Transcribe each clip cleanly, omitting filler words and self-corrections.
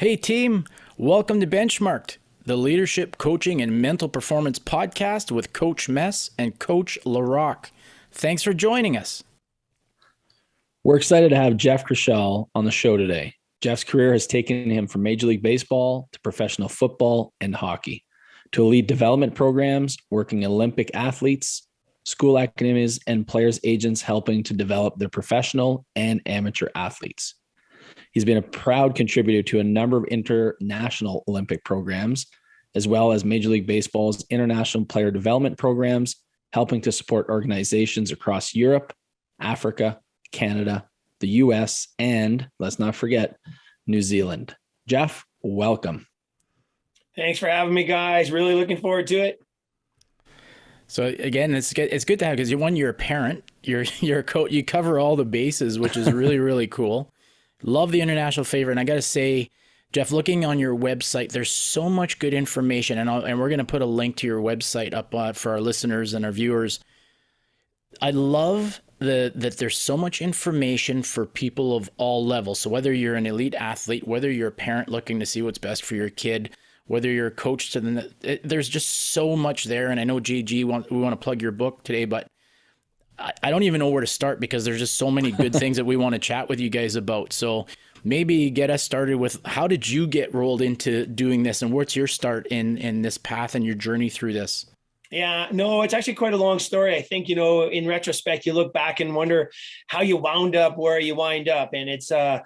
Hey team, welcome to Benchmarked, the leadership, coaching, and mental performance podcast with Coach Mess and Coach LaRock. Thanks for joining us. We're excited to have Jeff Krushell on the show today. Jeff's career has taken him from Major League Baseball to professional football and hockey, to elite development programs, working Olympic athletes, school academies, and players' agents helping to develop their professional and amateur athletes. He's been a proud contributor to a number of international Olympic programs, as well as Major League Baseball's international player development programs, helping to support organizations across Europe, Africa, Canada, the US, and let's not forget, New Zealand. Jeff, welcome. Thanks for having me, guys. Really looking forward to it. So again, it's good to have, because you're a parent, you're a coach, you cover all the bases, which is really, really cool. Love the international favorite. And I got to say, Jeff, looking on your website, there's so much good information. And we're going to put a link to your website up for our listeners and our viewers. I love that there's so much information for people of all levels. So whether you're an elite athlete, whether you're a parent looking to see what's best for your kid, whether you're a coach to them, there's just so much there. And I know we want to plug your book today, but I don't even know where to start, because there's just so many good things that we want to chat with you guys about. So maybe get us started with, how did you get rolled into doing this, and what's your start in this path and your journey through this? Yeah, no, it's actually quite a long story. I think, in retrospect, you look back and wonder how you wound up where you wind up. And it's a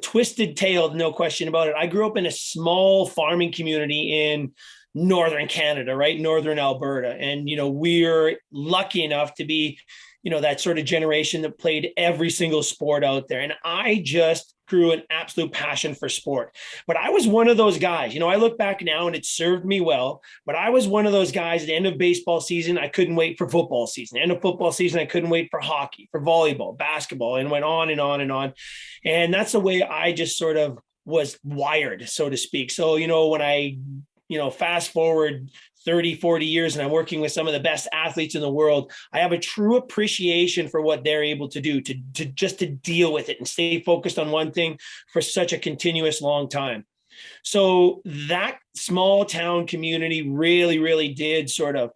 twisted tale, no question about it. I grew up in a small farming community in Northern Canada, right? Northern Alberta. And, we're lucky enough to be, that sort of generation that played every single sport out there. And I just grew an absolute passion for sport. But I was one of those guys, I look back now and it served me well, but I was one of those guys at the end of baseball season, I couldn't wait for football season. End of football season, I couldn't wait for hockey, for volleyball, basketball, and went on and on and on. And that's the way I just sort of was wired, so to speak. So, when I fast forward 30, 40 years, and I'm working with some of the best athletes in the world, I have a true appreciation for what they're able to do, to just to deal with it and stay focused on one thing for such a continuous long time. So that small town community really, really did sort of,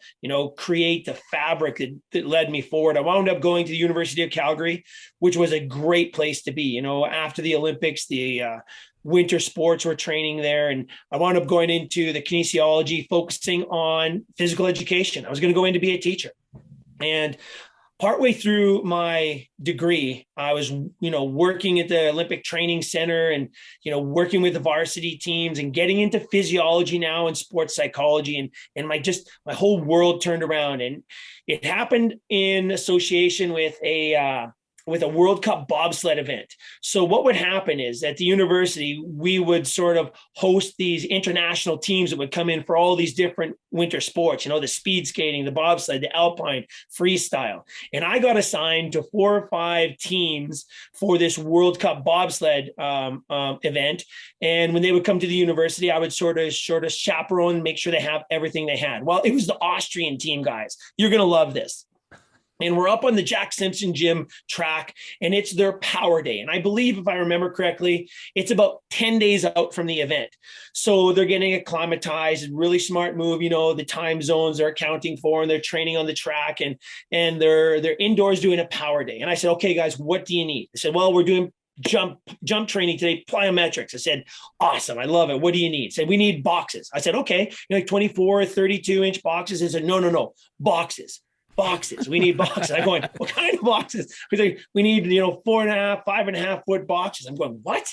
create the fabric that led me forward. I wound up going to the University of Calgary, which was a great place to be. After the Olympics, the winter sports were training there. And I wound up going into the kinesiology, focusing on physical education. I was going to go in to be a teacher. And partway through my degree, I was, working at the Olympic Training Center and, working with the varsity teams and getting into physiology now and sports psychology. And my whole world turned around. And it happened in association with a World Cup bobsled event. So what would happen is, at the university, we would sort of host these international teams that would come in for all these different winter sports, the speed skating, the bobsled, the alpine, freestyle. And I got assigned to 4 or 5 teams for this World Cup bobsled event. And when they would come to the university, I would sort of chaperone and make sure they have everything they had. Well, it was the Austrian team, guys. You're going to love this. And we're up on the Jack Simpson Gym track, and it's their power day. And I believe, if I remember correctly, it's about 10 days out from the event. So they're getting acclimatized, really smart move, the time zones they're accounting for, and they're training on the track, and they're indoors doing a power day. And I said, okay, guys, what do you need? They said, well, we're doing jump training today, plyometrics. I said, awesome. I love it. What do you need? Said, we need boxes. I said, okay, like 24, 32-inch boxes. They said, no, boxes. We need boxes. I'm going, what kind of boxes? We need, 4.5, 5.5 foot boxes. I'm going, what?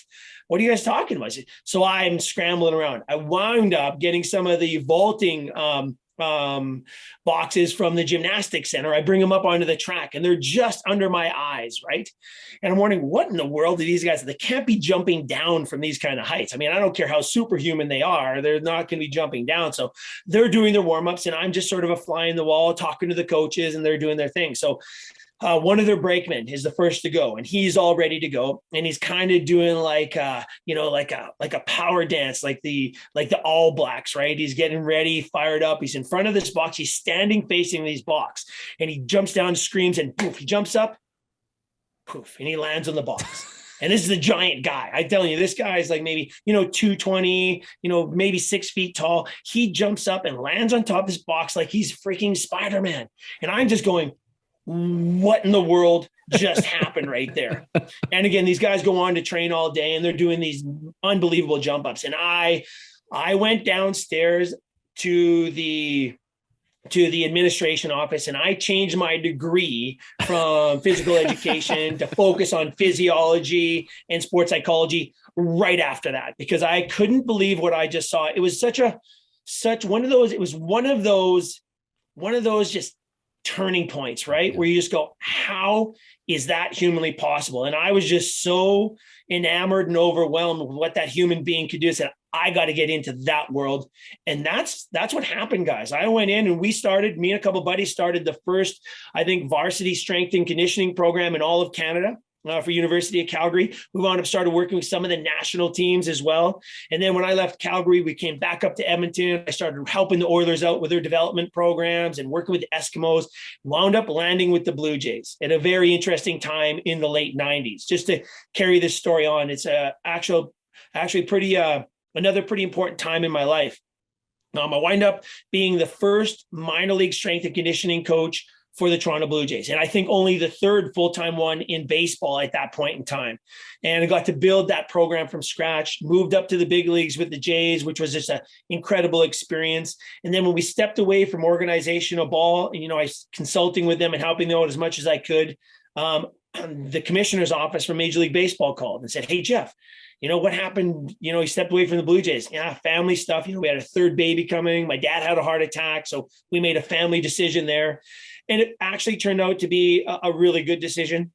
What are you guys talking about? So I'm scrambling around. I wound up getting some of the vaulting boxes from the gymnastics center. I bring them up onto the track, and they're just under my eyes, right? And I'm wondering, what in the world are these guys? They can't be jumping down from these kind of heights. I mean, I don't care how superhuman they are, they're not going to be jumping down. So they're doing their warm-ups, and I'm just sort of a fly in the wall talking to the coaches, and they're doing their thing. So one of their brakemen is the first to go, and he's all ready to go. And he's kind of doing like a power dance, like the All Blacks, right? He's getting ready, fired up. He's in front of this box. He's standing facing these box, and he jumps down, screams, and poof, he jumps up, poof, and he lands on the box. And this is a giant guy. I'm telling you, this guy is like maybe, 220, maybe 6 feet tall. He jumps up and lands on top of this box like he's freaking Spider-Man. And I'm just going, what in the world just happened right there? And again, these guys go on to train all day and they're doing these unbelievable jump ups. And I went downstairs to the administration office and I changed my degree from physical education to focus on physiology and sports psychology right after that, because I couldn't believe what I just saw. It was one of those just turning points, right? Where you just go, how is that humanly possible? And I was just so enamored and overwhelmed with what that human being could do. I said, I got to get into that world. And that's what happened, guys. I went in and me and a couple of buddies started the first, I think, varsity strength and conditioning program in all of Canada. For University of Calgary. We wound up started working with some of the national teams as well. And then when I left Calgary, we came back up to Edmonton. I started helping the Oilers out with their development programs and working with the Eskimos, wound up landing with the Blue Jays at a very interesting time in the late 90s. Just to carry this story on, it's actually another pretty important time in my life. I wind up being the first minor league strength and conditioning coach for the Toronto Blue Jays. And I think only the third full-time one in baseball at that point in time. And I got to build that program from scratch, moved up to the big leagues with the Jays, which was just an incredible experience. And then when we stepped away from organizational ball, I was consulting with them and helping them out as much as I could. The commissioner's office from Major League Baseball called and said, "Hey, Jeff, what happened? He stepped away from the Blue Jays." Yeah, family stuff. We had a third baby coming. My dad had a heart attack. So we made a family decision there. And it actually turned out to be a really good decision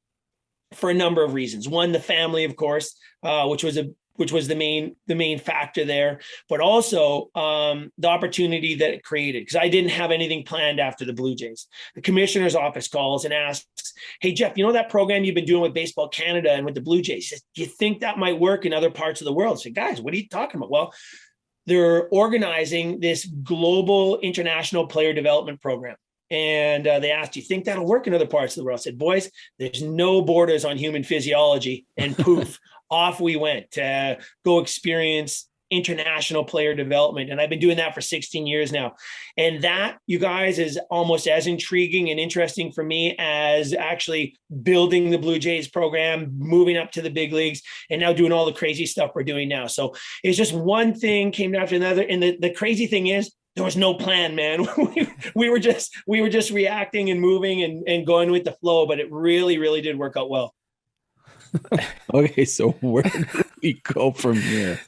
for a number of reasons. One, the family, of course, which was the main factor there, but also the opportunity that it created, because I didn't have anything planned after the Blue Jays. The commissioner's office calls and asks, "Hey, Jeff, that program you've been doing with Baseball Canada and with the Blue Jays, do you think that might work in other parts of the world?" I said, "Guys, what are you talking about?" Well, they're organizing this global international player development program. And they asked, "Do you think that'll work in other parts of the world?" I said, "Boys, there's no borders on human physiology." And poof, off we went to go experience international player development. And I've been doing that for 16 years now. And that, you guys, is almost as intriguing and interesting for me as actually building the Blue Jays program, moving up to the big leagues, and now doing all the crazy stuff we're doing now. So it's just one thing came after another. And the crazy thing is, there was no plan, man. we were just reacting and moving and going with the flow, but it really, really did work out well. Okay, so where do we go from here?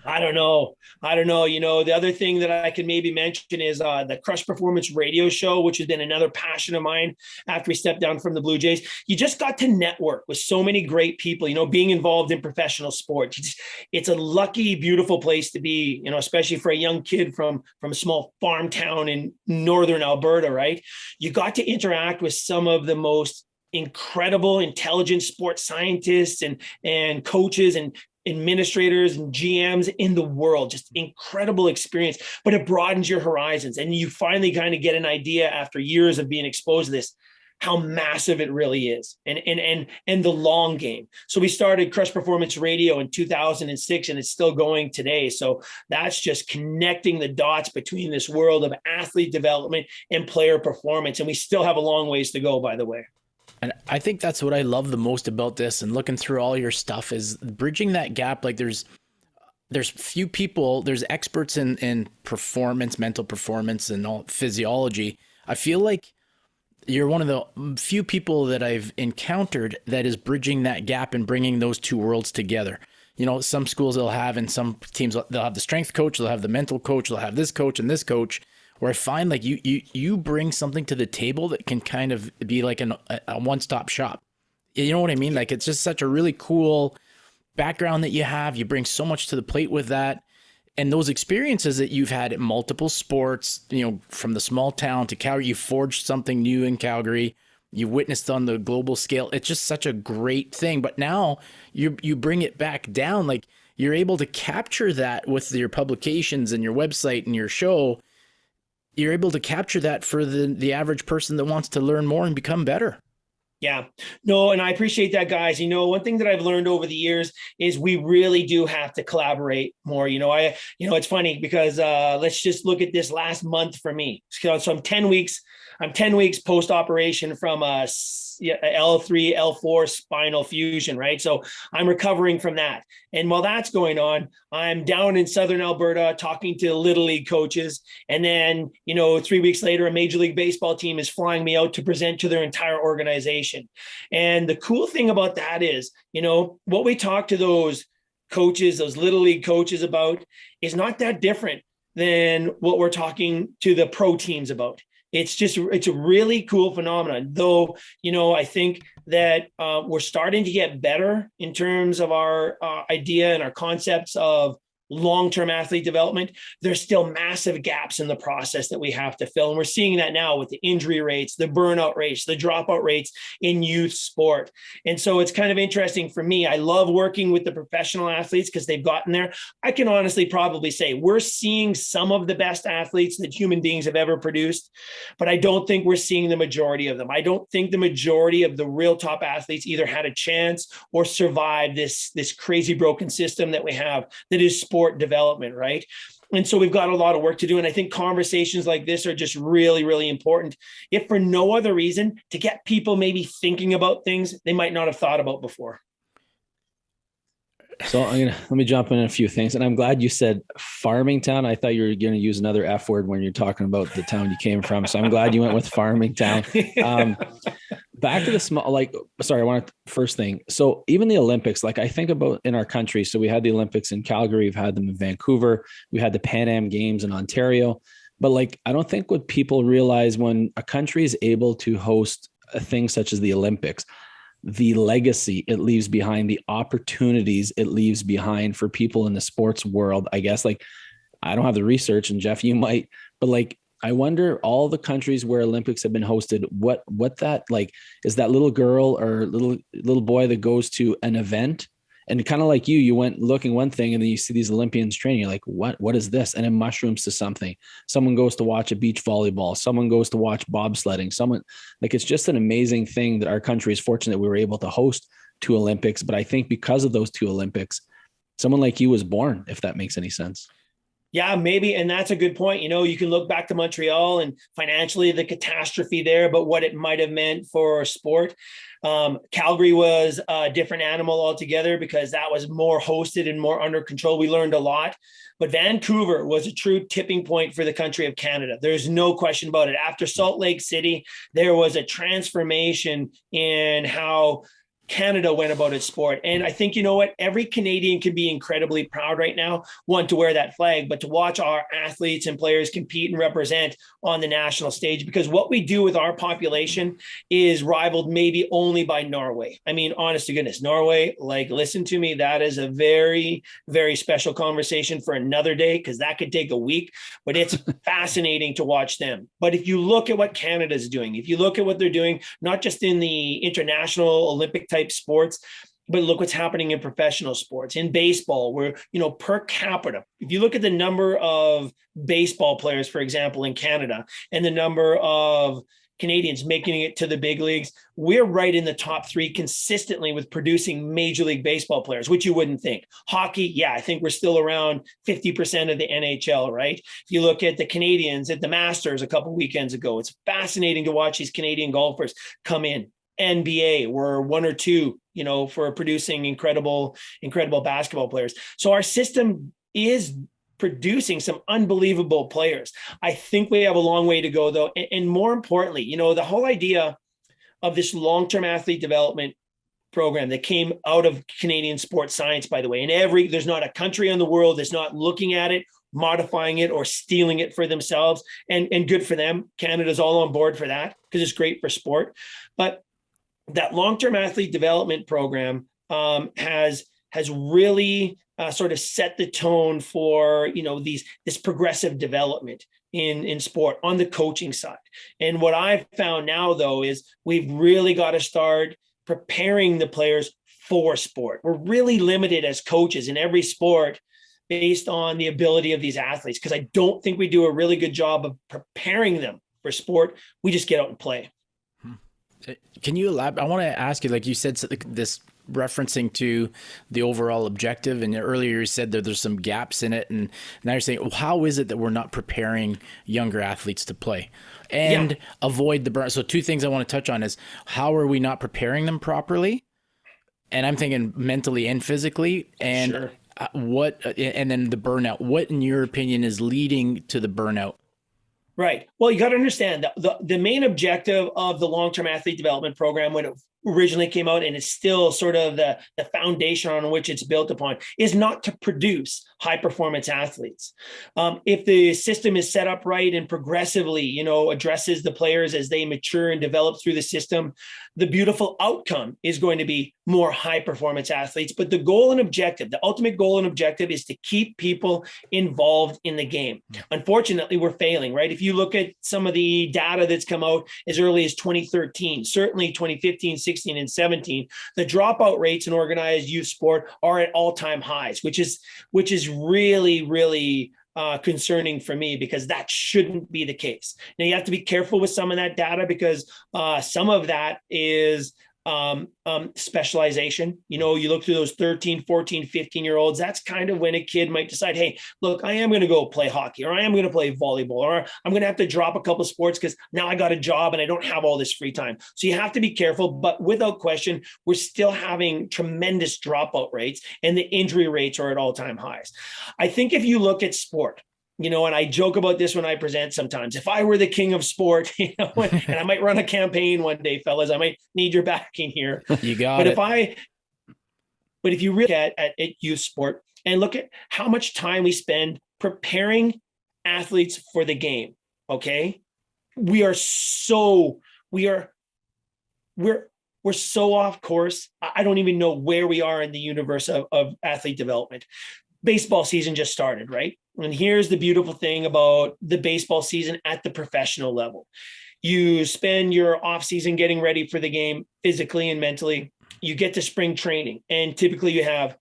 I don't know. The other thing that I can maybe mention is the Crush Performance radio show, which has been another passion of mine after we stepped down from the Blue Jays. You just got to network with so many great people, being involved in professional sports. It's a lucky, beautiful place to be, especially for a young kid from a small farm town in northern Alberta, right? You got to interact with some of the most incredible, intelligent sports scientists and coaches and administrators and GMs in the world. Just incredible experience, but it broadens your horizons. And you finally kind of get an idea after years of being exposed to this, how massive it really is and the long game. So we started Crush Performance Radio in 2006 and it's still going today. So that's just connecting the dots between this world of athlete development and player performance. And we still have a long ways to go, by the way. And I think that's what I love the most about this, and looking through all your stuff, is bridging that gap. Like there's few people, there's experts in performance, mental performance, and all physiology. I feel like you're one of the few people that I've encountered that is bridging that gap and bringing those two worlds together. Some schools they'll have, and some teams they'll have the strength coach, they'll have the mental coach, they'll have this coach and this coach. Where I find like you bring something to the table that can kind of be like a one-stop shop. You know what I mean? Like it's just such a really cool background that you have. You bring so much to the plate with that. And those experiences that you've had at multiple sports, from the small town to Calgary, you forged something new in Calgary. You witnessed on the global scale. It's just such a great thing. But now you bring it back down. Like you're able to capture that with your publications and your website and your show. You're able to capture that for the average person that wants to learn more and become better. Yeah, no, and I appreciate that, guys. One thing that I've learned over the years is we really do have to collaborate more. It's funny because let's just look at this last month for me. So I'm 10 weeks. I'm 10 weeks post operation from a L3, L4 spinal fusion, right? So I'm recovering from that. And while that's going on, I'm down in Southern Alberta talking to Little League coaches. And then, 3 weeks later, a Major League Baseball team is flying me out to present to their entire organization. And the cool thing about that is, what we talk to those coaches, those Little League coaches about is not that different than what we're talking to the pro teams about. It's a really cool phenomenon, though. I think that we're starting to get better in terms of our idea and our concepts of long-term athlete development. There's still massive gaps in the process that we have to fill. And we're seeing that now with the injury rates, the burnout rates, the dropout rates in youth sport. And so it's kind of interesting for me. I love working with the professional athletes because they've gotten there. I can honestly probably say we're seeing some of the best athletes that human beings have ever produced, but I don't think we're seeing the majority of them. I don't think the majority of the real top athletes either had a chance or survived this crazy broken system that we have that is sport development, right? And so we've got a lot of work to do. And I think conversations like this are just really, really important, if for no other reason, to get people maybe thinking about things they might not have thought about before. So let me jump in a few things. And I'm glad you said farming town. I thought you were going to use another F word when you're talking about the town you came from. So I'm glad you went with farming town. Back to the small, I want to first thing. So even the Olympics, I think about in our country. So we had the Olympics in Calgary. We've had them in Vancouver. We had the Pan Am Games in Ontario. But I don't think what people realize when a country is able to host a thing such as the Olympics, the legacy it leaves behind, the opportunities it leaves behind for people in the sports world. I guess I don't have the research, and Jeff, you might, but I wonder all the countries where Olympics have been hosted, what that is that little girl or little boy that goes to an event and kind of like you went looking one thing and then you see these Olympians training. You're like, what is this? And it mushrooms to something. Someone goes to watch a beach volleyball. Someone goes to watch bobsledding. It's just an amazing thing that our country is fortunate we were able to host 2 Olympics. But I think because of those 2 Olympics, someone like you was born, if that makes any sense. Yeah, maybe. And that's a good point. You can look back to Montreal and financially the catastrophe there, but what it might have meant for sport. Calgary was a different animal altogether because that was more hosted and more under control. We learned a lot. But Vancouver was a true tipping point for the country of Canada. There's no question about it. After Salt Lake City, there was a transformation in how Canada went about its sport. And I think, every Canadian can be incredibly proud right now, one, to wear that flag, but to watch our athletes and players compete and represent on the national stage, because what we do with our population is rivaled maybe only by Norway. I mean, honest to goodness, Norway, listen to me, that is a very, very special conversation for another day, because that could take a week, but it's fascinating to watch them. But if you look at what Canada's doing, if you look at what they're doing, not just in the international Olympic type sports, but look what's happening in professional sports, in baseball, where, per capita, if you look at the number of baseball players, for example, in Canada, and the number of Canadians making it to the big leagues, we're right in the top 3 consistently with producing Major League Baseball players, which you wouldn't think. Hockey, yeah, I think we're still around 50% of the NHL, right? If you look at the Canadians at the Masters a couple weekends ago, it's fascinating to watch these Canadian golfers come in. NBA, we're 1 or 2, for producing incredible basketball players. So our system is producing some unbelievable players. I think we have a long way to go, though. And more importantly, the whole idea of this long-term athlete development program that came out of Canadian sports science, by the way, and there's not a country in the world that's not looking at it, modifying it, or stealing it for themselves. And good for them. Canada's all on board for that because it's great for sport. But that long-term athlete development program has really sort of set the tone for this progressive development in sport on the coaching side. And what I've found now, though, is we've really got to start preparing the players for sport. We're really limited as coaches in every sport based on the ability of these athletes, because I don't think we do a really good job of preparing them for sport. We just get out and play. Can you elaborate? I want to ask you, like you said, this referencing to the overall objective, and earlier you said that there's some gaps in it, and now you're saying, well, how is it that we're not preparing younger athletes to play and avoid the burn? So two things I want to touch on is how are we not preparing them properly? And I'm thinking mentally and physically, and Sure. and then the burnout. What, in your opinion, is leading to the burnout? Right. Well, you got to understand that the main objective of the long-term athlete development program when it originally came out, and it's still sort of the foundation on which it's built upon, is not to produce high performance athletes. If the system is set up right and progressively, addresses the players as they mature and develop through the system, the beautiful outcome is going to be more high performance athletes. But the goal and objective, the ultimate goal and objective, is to keep people involved in the game. Unfortunately, we're failing, right? If you look at some of the data that's come out as early as 2013, certainly 2015, 16, and 17, the dropout rates in organized youth sport are at all-time highs, which is really, really concerning for me, because that shouldn't be the case. Now, you have to be careful with some of that data, because some of that is specialization. You look through those 13, 14, 15-year-olds, that's kind of when a kid might decide, hey, look, I am going to go play hockey, or I am going to play volleyball, or I'm going to have to drop a couple of sports because now I got a job and I don't have all this free time. So you have to be careful, but without question, we're still having tremendous dropout rates, and the injury rates are at all-time highs. I think if you look at sport, and I joke about this when I present sometimes, if I were the king of sport, and I might run a campaign one day, fellas, I might need your backing here. You got but it. But if you really look at youth sport and look at how much time we spend preparing athletes for the game, okay, we're so off course. I don't even know where we are in the universe of athlete development. Baseball season just started, right? And here's the beautiful thing about the baseball season at the professional level. You spend your off season getting ready for the game physically and mentally. You get to spring training, and typically you have,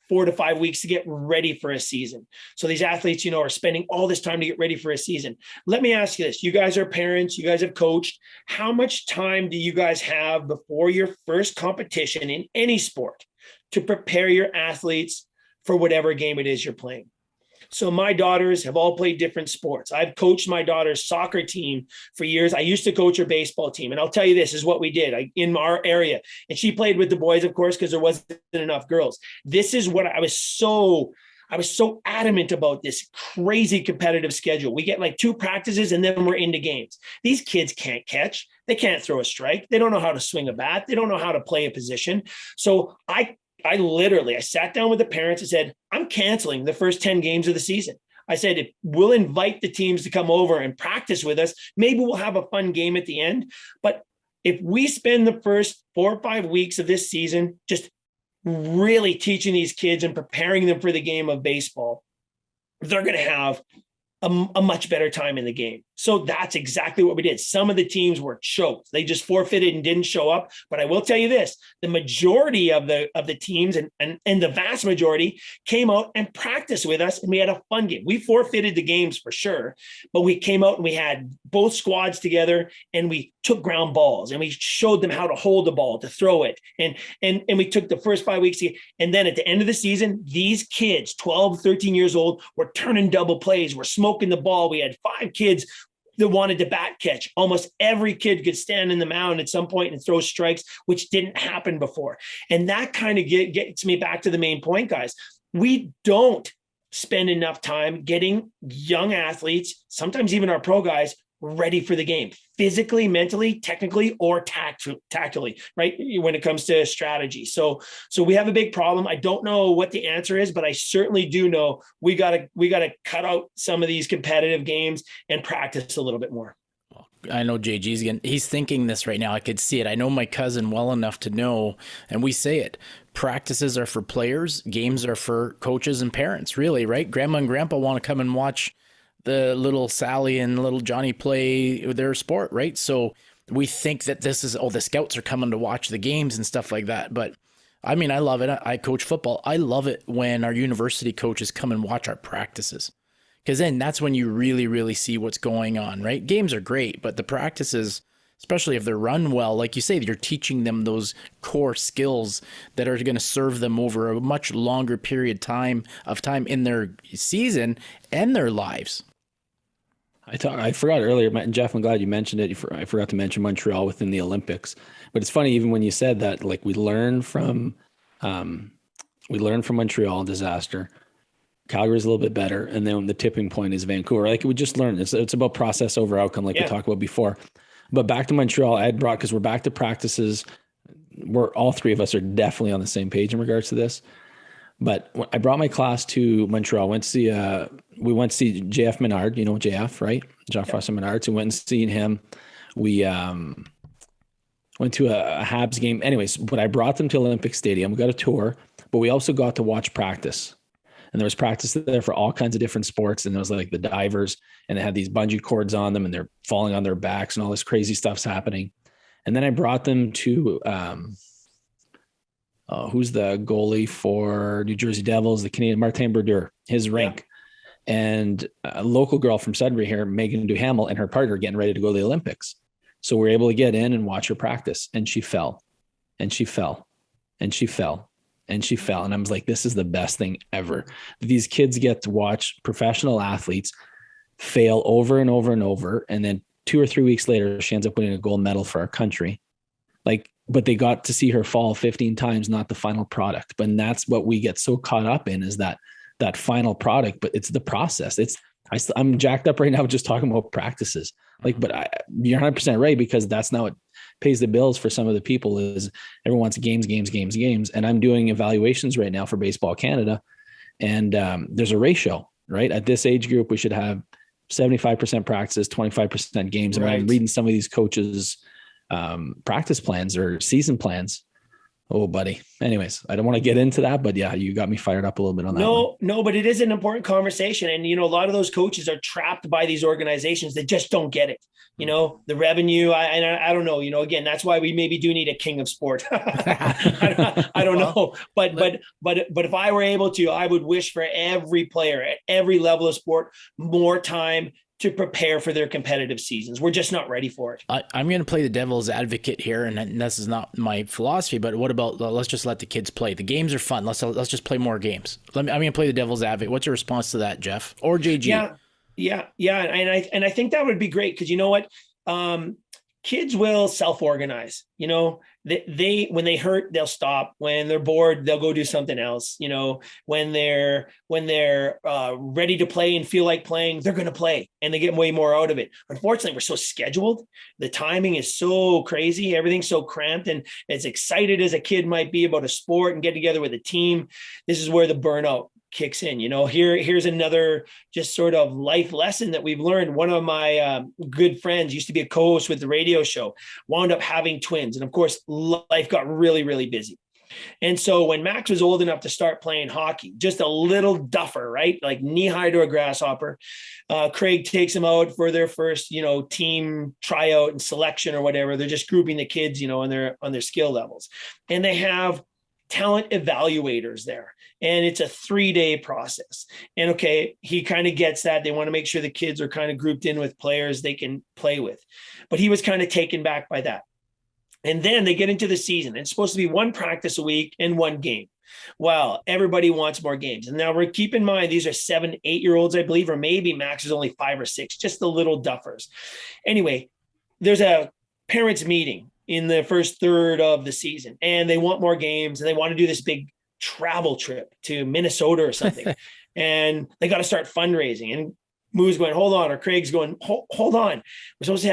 4 to 5 weeks to get ready for a season. So these athletes, are spending all this time to get ready for a season. Let me ask you this. You guys are parents, you guys have coached. How much time do you guys have before your first competition in any sport to prepare your athletes for whatever game it is you're playing? So my daughters have all played different sports. I've coached my daughter's soccer team for years. I used to coach her baseball team. And I'll tell you, this is what we did in our area. And she played with the boys, of course, because there wasn't enough girls. This is what I was so adamant about, this crazy competitive schedule. We get like 2 practices and then we're into games. These kids can't catch. They can't throw a strike. They don't know how to swing a bat. They don't know how to play a position. So I sat down with the parents and said, I'm canceling the first 10 games of the season. I said, we'll invite the teams to come over and practice with us. Maybe we'll have a fun game at the end. But if we spend the first 4 or 5 weeks of this season just really teaching these kids and preparing them for the game of baseball, they're going to have a much better time in the game. So that's exactly what we did. Some of the teams were choked. They just forfeited and didn't show up. But I will tell you this, the majority of the teams and the vast majority came out and practiced with us, and we had a fun game. We forfeited the games for sure, but we came out and we had both squads together, and we took ground balls, and we showed them how to hold the ball, to throw it. And we took the first 5 weeks. And then at the end of the season, these kids, 12, 13 years old, were turning double plays. We're smoking the ball. We had 5 kids that wanted to bat catch. Almost every kid could stand in the mound at some point and throw strikes, which didn't happen before. And that kind of gets me back to the main point, guys. We don't spend enough time getting young athletes, sometimes even our pro guys, ready for the game, physically, mentally, technically, or tactically, right? When it comes to strategy. So we have a big problem. I don't know what the answer is, but I certainly do know we gotta cut out some of these competitive games and practice a little bit more. I know he's thinking this right now. I could see it. I know my cousin well enough to know, and we say it. Practices are for players. Games are for coaches and parents, really, right? Grandma and grandpa want to come and watch the little Sally and little Johnny play their sport, right? So we think that this is, the scouts are coming to watch the games and stuff like that. But I mean, I love it. I coach football. I love it when our university coaches come and watch our practices, because then that's when you really, really see what's going on, right? Games are great, but the practices, especially if they're run well. Like you say, you're teaching them those core skills that are going to serve them over a much longer period of time in their season and their lives. I forgot earlier, Jeff, I'm glad you mentioned it. I forgot to mention Montreal within the Olympics, but it's funny, even when you said that, like we learn from Montreal disaster. Calgary's a little bit better. And then the tipping point is Vancouver. Like we just learned it's about process over outcome, like we talked about before. But back to Montreal, I had brought, because we're back to practices. We're all three of us are definitely on the same page in regards to this. But I brought my class to Montreal. We went to see JF Menard, you know, JF, right? Jean-François Menard. So we went and seen him. We went to a Habs game. Anyways, but I brought them to Olympic Stadium. We got a tour, but we also got to watch practice. And there was practice there for all kinds of different sports. And there was like the divers, and they had these bungee cords on them, and they're falling on their backs, and all this crazy stuff's happening. And then I brought them to, who's the goalie for New Jersey Devils, the Canadian, Martin Brodeur, his rink. And a local girl from Sudbury here, Megan Duhamel, and her partner getting ready to go to the Olympics. So we're able to get in and watch her practice. And she fell, and she fell, and she fell. And she fell. And I was like, this is the best thing ever. These kids get to watch professional athletes fail over and over and over. And then 2 or 3 weeks later, she ends up winning a gold medal for our country. Like, but they got to see her fall 15 times, not the final product. But that's what we get so caught up in, is that final product, but it's the process. I'm jacked up right now just talking about practices. Like, but you're 100% right, because that's not what pays the bills for some of the people. Is everyone wants games. And I'm doing evaluations right now for Baseball Canada. And there's a ratio, right? At this age group, we should have 75% practices, 25% games. And when I'm reading some of these coaches' practice plans or season plans, oh, buddy. Anyways, I don't want to get into that, but yeah, you got me fired up a little bit on that. No, but it is an important conversation. And, you know, a lot of those coaches are trapped by these organizations that just don't get it. You know, the revenue, I don't know, you know, again, that's why we maybe do need a king of sport. I don't know, but if I were able to, I would wish for every player at every level of sport more time to prepare for their competitive seasons. We're just not ready for it. I'm going to play the devil's advocate here, and this is not my philosophy, but what about, let's just let the kids play. The games are fun. Let's just play more games. I'm going to play the devil's advocate. What's your response to that, Jeff or JG? Yeah. And I think that would be great, because you know what? Kids will self-organize. You know, they when they hurt, they'll stop. When they're bored, they'll go do something else. You know, when they're ready to play and feel like playing, they're going to play, and they get way more out of it. Unfortunately, we're so scheduled. The timing is so crazy. Everything's so cramped. And as excited as a kid might be about a sport and get together with a team, this is where the burnout kicks in. You know, here's another just sort of life lesson that we've learned. One of my good friends used to be a co-host with the radio show, wound up having twins. And of course, life got really, really busy. And so when Max was old enough to start playing hockey, just a little duffer, right? Like knee high to a grasshopper, Craig takes him out for their first, you know, team tryout and selection or whatever. They're just grouping the kids, you know, on their skill levels. And they have talent evaluators there, and it's a 3-day process. And okay, he kind of gets that. They want to make sure the kids are kind of grouped in with players they can play with, but he was kind of taken back by that. And then they get into the season. It's supposed to be 1 practice a week and 1 game. Well, everybody wants more games. And now we're keep in mind, these are 7, 8-year-olds, I believe, or maybe Max is only 5 or 6, just the little duffers. Anyway, there's a parents meeting in the first third of the season, and they want more games, and they want to do this big travel trip to Minnesota or something. And they got to start fundraising, and Moo's going, hold on, or Craig's going, hold on. We're supposed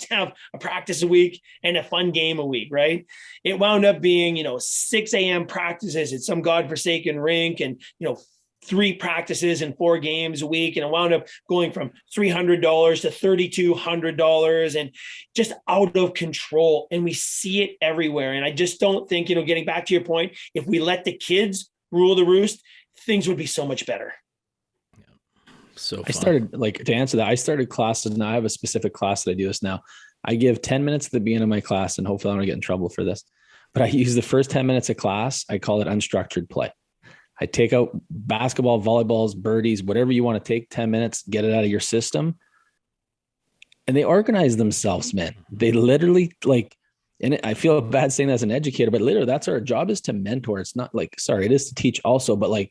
to have a practice a week and a fun game a week, right? It wound up being, you know, 6 a.m. practices at some godforsaken rink, and, you know, 3 practices and 4 games a week. And it wound up going from $300 to $3,200, and just out of control. And we see it everywhere. And I just don't think, you know, getting back to your point, if we let the kids rule the roost, things would be so much better. So fun. I started, like, to answer that, I started classes, and I have a specific class that I do this now. I give 10 minutes at the beginning of my class, and hopefully I don't get in trouble for this, but I use the first 10 minutes of class. I call it unstructured play. I take out basketball, volleyballs, birdies, whatever you want to take, 10 minutes, get it out of your system. and they organize themselves, man. They literally like, and I feel bad saying that as an educator, but literally that's our job, is to mentor. It's not like, sorry, it is to teach also, but like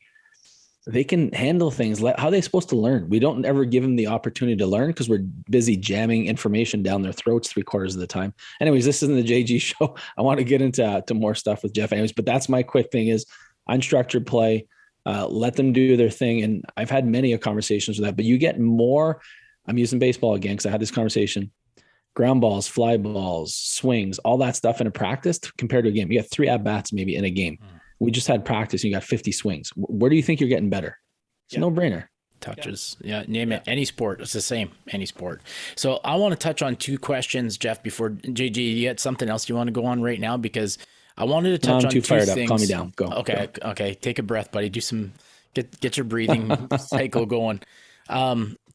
they can handle things. How are they supposed to learn? We don't ever give them the opportunity to learn because we're busy jamming information down their throats 3/4 of the time. Anyways, this isn't the JG show. I want to get into more stuff with Jeff anyways, but that's my quick thing is unstructured play. Let them do their thing. And I've had many conversations with that, but you get more. I'm using baseball again because I had this conversation. Ground balls, fly balls, swings, all that stuff in a practice compared to a game. You got 3 at-bats maybe in a game. We just had practice and you got 50 swings. Where do you think you're getting better? It's a no-brainer. Touches. Yeah, name it. Any sport. It's the same. Any sport. So I want to touch on 2 questions, Jeff, before JG, you got something else you want to go on right now? Because I wanted to touch on 2 fired things. Up. Calm me down. Go. Okay. Go. Okay. Take a breath, buddy. Do some, get your breathing cycle going.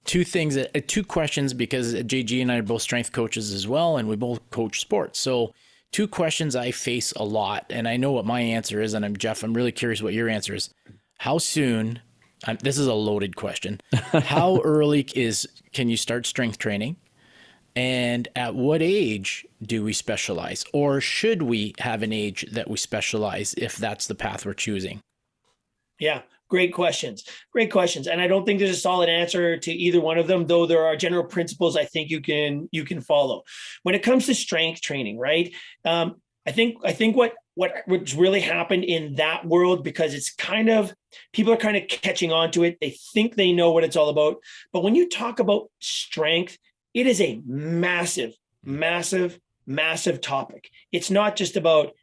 2 things, 2 questions, because JG and I are both strength coaches as well, and we both coach sports. So 2 questions I face a lot, and I know what my answer is, and I'm really curious what your answer is. How soon, this is a loaded question, how early can you start strength training? And at what age do we specialize? Or should we have an age that we specialize if that's the path we're choosing? Yeah. Great questions. Great questions. And I don't think there's a solid answer to either one of them, though there are general principles I think you can follow. When it comes to strength training, right? I think what's really happened in that world, because it's kind of, people are kind of catching on to it. They think they know what it's all about. But when you talk about strength, it is a massive, massive, massive topic. It's not just about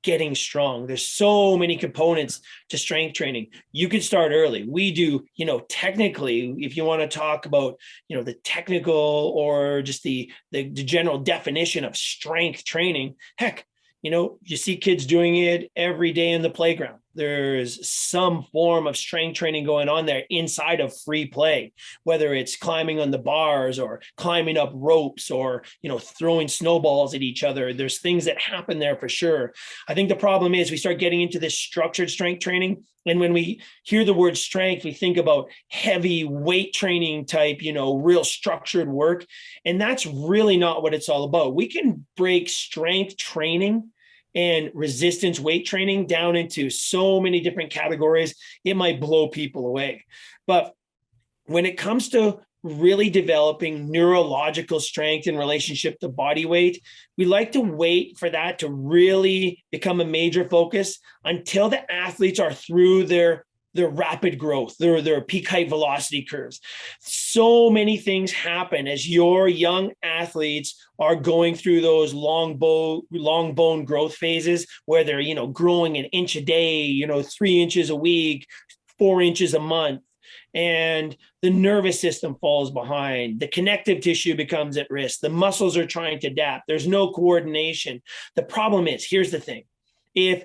getting strong. There's so many components to strength training. You could start early. We do, technically, if you want to talk about, the technical or just the general definition of strength training, heck, you see kids doing it every day in the playground. There's some form of strength training going on there inside of free play, whether it's climbing on the bars or climbing up ropes or, throwing snowballs at each other. There's things that happen there for sure. I think the problem is we start getting into this structured strength training. And when we hear the word strength, we think about heavy weight training type, real structured work. And that's really not what it's all about. We can break strength training and resistance weight training down into so many different categories, it might blow people away. But when it comes to really developing neurological strength in relationship to body weight, we like to wait for that to really become a major focus until the athletes are through their rapid growth, their peak height velocity curves. So many things happen as your young athletes are going through those long bone growth phases where they're, growing an inch a day, 3 inches a week, 4 inches a month. And the nervous system falls behind. The connective tissue becomes at risk. The muscles are trying to adapt. There's no coordination. The problem is, here's the thing. If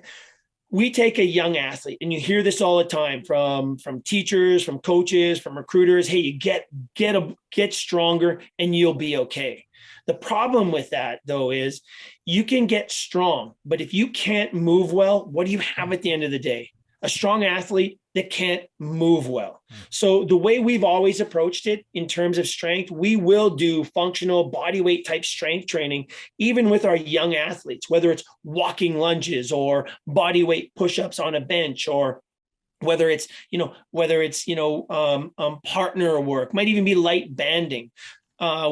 we take a young athlete, and you hear this all the time from teachers, from coaches, from recruiters, hey, you get stronger and you'll be okay. The problem with that, though, is you can get strong, but if you can't move well, what do you have at the end of the day? A strong athlete that can't move well. So the way we've always approached it in terms of strength, we will do functional body weight type strength training, even with our young athletes, whether it's walking lunges or body weight push-ups on a bench, or whether it's partner work, might even be light banding.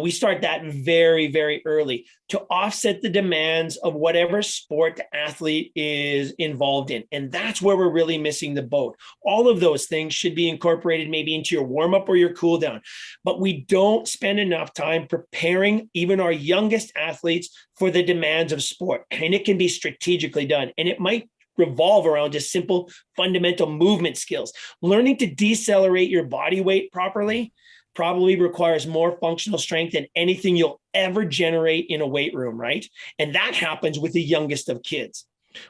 We start that very, very early to offset the demands of whatever sport the athlete is involved in. And that's where we're really missing the boat. All of those things should be incorporated maybe into your warm-up or your cool down. But we don't spend enough time preparing even our youngest athletes for the demands of sport. And it can be strategically done. And it might revolve around just simple fundamental movement skills. Learning to decelerate your body weight properly probably requires more functional strength than anything you'll ever generate in a weight room, right? And that happens with the youngest of kids.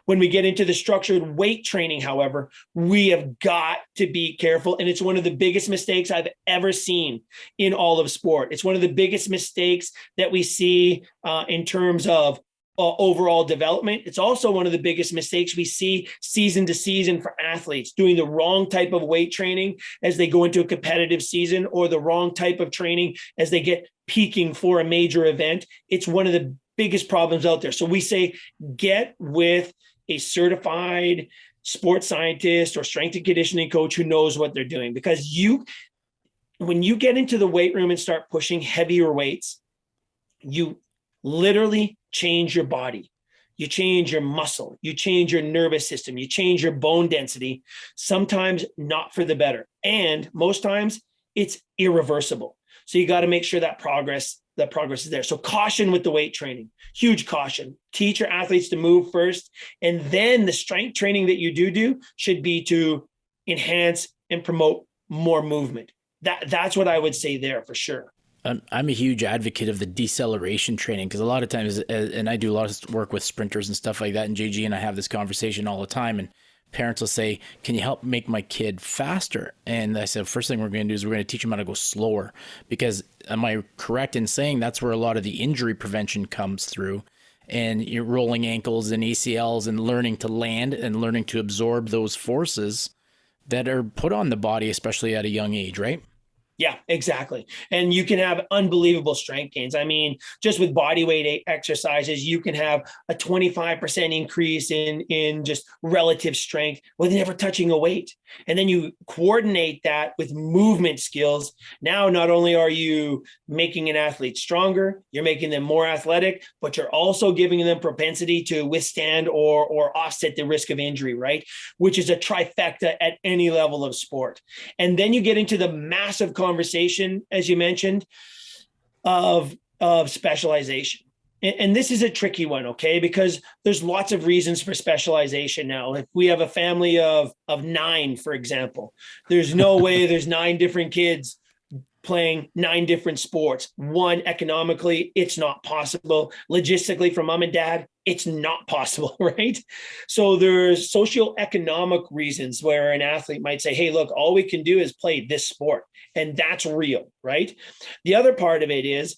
When we get into the structured weight training, however, we have got to be careful. And it's one of the biggest mistakes I've ever seen in all of sport. It's one of the biggest mistakes that we see in terms of overall development. It's also one of the biggest mistakes we see season to season for athletes, doing the wrong type of weight training as they go into a competitive season, or the wrong type of training as they get peaking for a major event, it's one of the biggest problems out there. So we say, get with a certified sports scientist or strength and conditioning coach who knows what they're doing, because when you get into the weight room and start pushing heavier weights, you literally change your body. You change your muscle, you change your nervous system, you change your bone density, sometimes not for the better. And most times it's irreversible. So you got to make sure that progress is there. So caution with the weight training, huge caution. Teach your athletes to move first. And then the strength training that you do should be to enhance and promote more movement. That's what I would say there for sure. I'm a huge advocate of the deceleration training, because a lot of times, and I do a lot of work with sprinters and stuff like that, and JG and I have this conversation all the time, and parents will say, can you help make my kid faster? And I said, first thing we're going to do is we're going to teach them how to go slower, because am I correct in saying that's where a lot of the injury prevention comes through? And you're rolling ankles and ACLs and learning to land and learning to absorb those forces that are put on the body, especially at a young age, right? Yeah, exactly. And you can have unbelievable strength gains. I mean, just with body weight exercises, you can have a 25% increase in just relative strength with never touching a weight. And then you coordinate that with movement skills. Now, not only are you making an athlete stronger, you're making them more athletic, but you're also giving them propensity to withstand or offset the risk of injury, right? Which is a trifecta at any level of sport. And then you get into the massive conversation, as you mentioned, of specialization. And this is a tricky one, okay? Because there's lots of reasons for specialization now. If we have a family of 9, for example, there's no way there's 9 different kids playing 9 different sports. One, economically, it's not possible. Logistically, for mom and dad, it's not possible, right? So there's socioeconomic reasons where an athlete might say, hey, look, all we can do is play this sport. And that's real, right? The other part of it is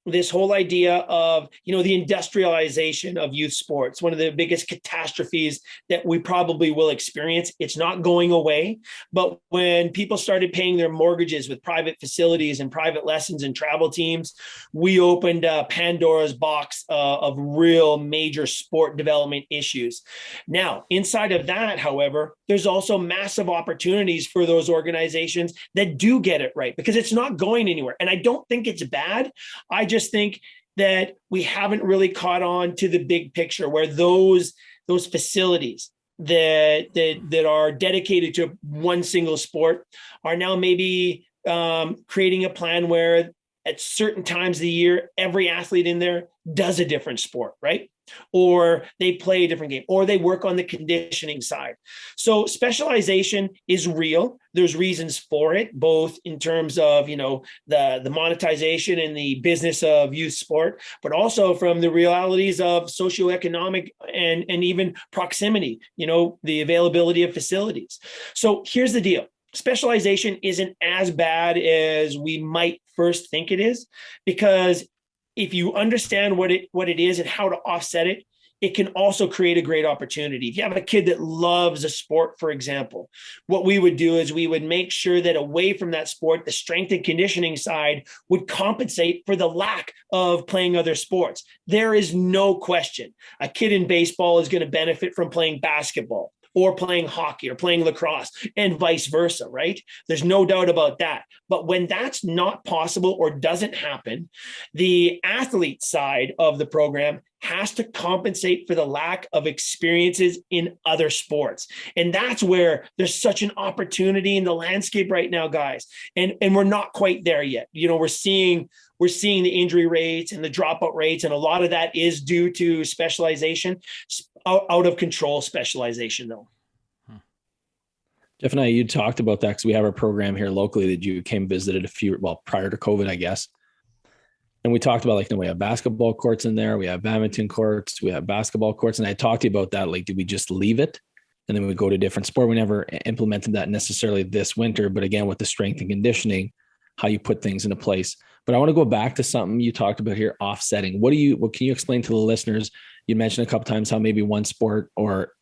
this whole idea of, the industrialization of youth sports, one of the biggest catastrophes that we probably will experience. It's not going away. But when people started paying their mortgages with private facilities and private lessons and travel teams, we opened Pandora's box of real major sport development issues. Now, inside of that, however, there's also massive opportunities for those organizations that do get it right, because it's not going anywhere. And I don't think it's bad. I just think that we haven't really caught on to the big picture, where those facilities that are dedicated to one single sport are now maybe creating a plan where at certain times of the year, every athlete in there does a different sport, right? Or they play a different game, or they work on the conditioning side. So specialization is real. There's reasons for it, both in terms of, the monetization and the business of youth sport, but also from the realities of socioeconomic and even proximity, the availability of facilities. So here's the deal. Specialization isn't as bad as we might first think it is, because if you understand what it is and how to offset it, it can also create a great opportunity. If you have a kid that loves a sport, for example, what we would do is we would make sure that away from that sport, the strength and conditioning side would compensate for the lack of playing other sports. There is no question a kid in baseball is going to benefit from playing basketball, or playing hockey, or playing lacrosse, and vice versa, right? There's no doubt about that. But when that's not possible or doesn't happen, the athlete side of the program has to compensate for the lack of experiences in other sports. And that's where there's such an opportunity in the landscape right now, guys. And we're not quite there yet. We're seeing the injury rates and the dropout rates, and a lot of that is due to specialization, out of control specialization, though. Jeff and I, you talked about that because we have our program here locally that you came visited prior to COVID, I guess. And we talked about we have basketball courts in there, we have badminton courts, we have basketball courts. And I talked to you about that. Did we just leave it and then we go to a different sport? We never implemented that necessarily this winter, but again, with the strength and conditioning, how you put things into place. But I want to go back to something you talked about here, offsetting. What can you explain to the listeners? You mentioned a couple of times how maybe one sport or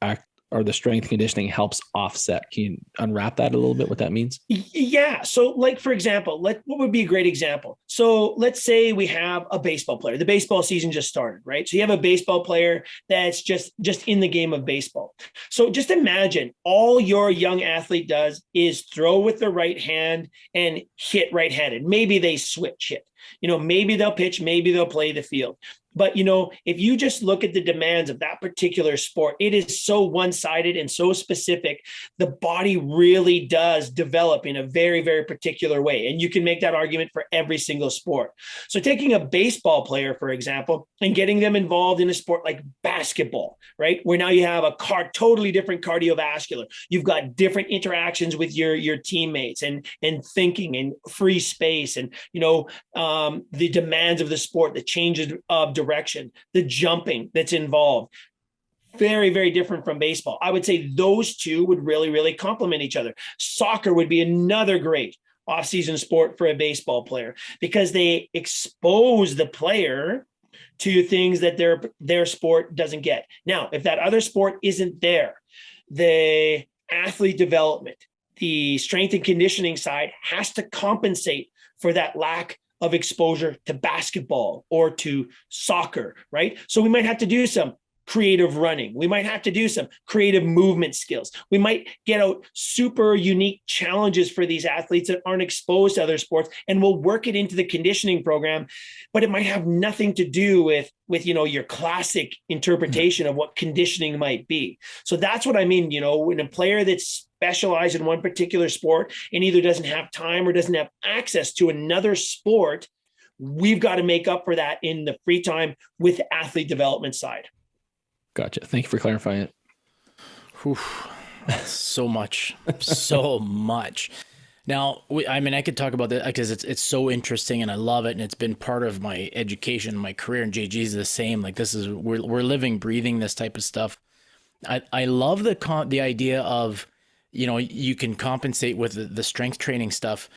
the strength and conditioning helps offset. Can you unwrap that a little bit, what that means? Yeah. So for example, what would be a great example? So let's say we have a baseball player. The baseball season just started, right? So you have a baseball player that's just in the game of baseball. So just imagine all your young athlete does is throw with the right hand and hit right-handed. Maybe they switch hit. Maybe they'll pitch, maybe they'll play the field. But, if you just look at the demands of that particular sport, it is so one-sided and so specific. The body really does develop in a very, very particular way. And you can make that argument for every single sport. So taking a baseball player, for example, and getting them involved in a sport like basketball, right? Where now you have a totally different cardiovascular. You've got different interactions with your teammates and thinking and free space and, the demands of the sport, the changes of direction, the jumping that's involved. Very, very different from baseball. I would say those two would really, really complement each other. Soccer would be another great off-season sport for a baseball player because they expose the player to things that their sport doesn't get. Now, if that other sport isn't there, the athlete development, the strength and conditioning side has to compensate for that lack of exposure to basketball or to soccer, right? So we might have to do some creative running. We might have to do some creative movement skills. We might get out super unique challenges for these athletes that aren't exposed to other sports, and we'll work it into the conditioning program, but it might have nothing to do with your classic interpretation of what conditioning might be. So that's what I mean, when a player that's specialized in one particular sport and either doesn't have time or doesn't have access to another sport, we've got to make up for that in the free time with the athlete development side. Gotcha. Thank you for clarifying it. Whew. So much. Now, I could talk about that because it's so interesting and I love it. And it's been part of my education, my career, and JG is the same. Like we're living, breathing this type of stuff. I love the idea of, you can compensate with the strength training stuff.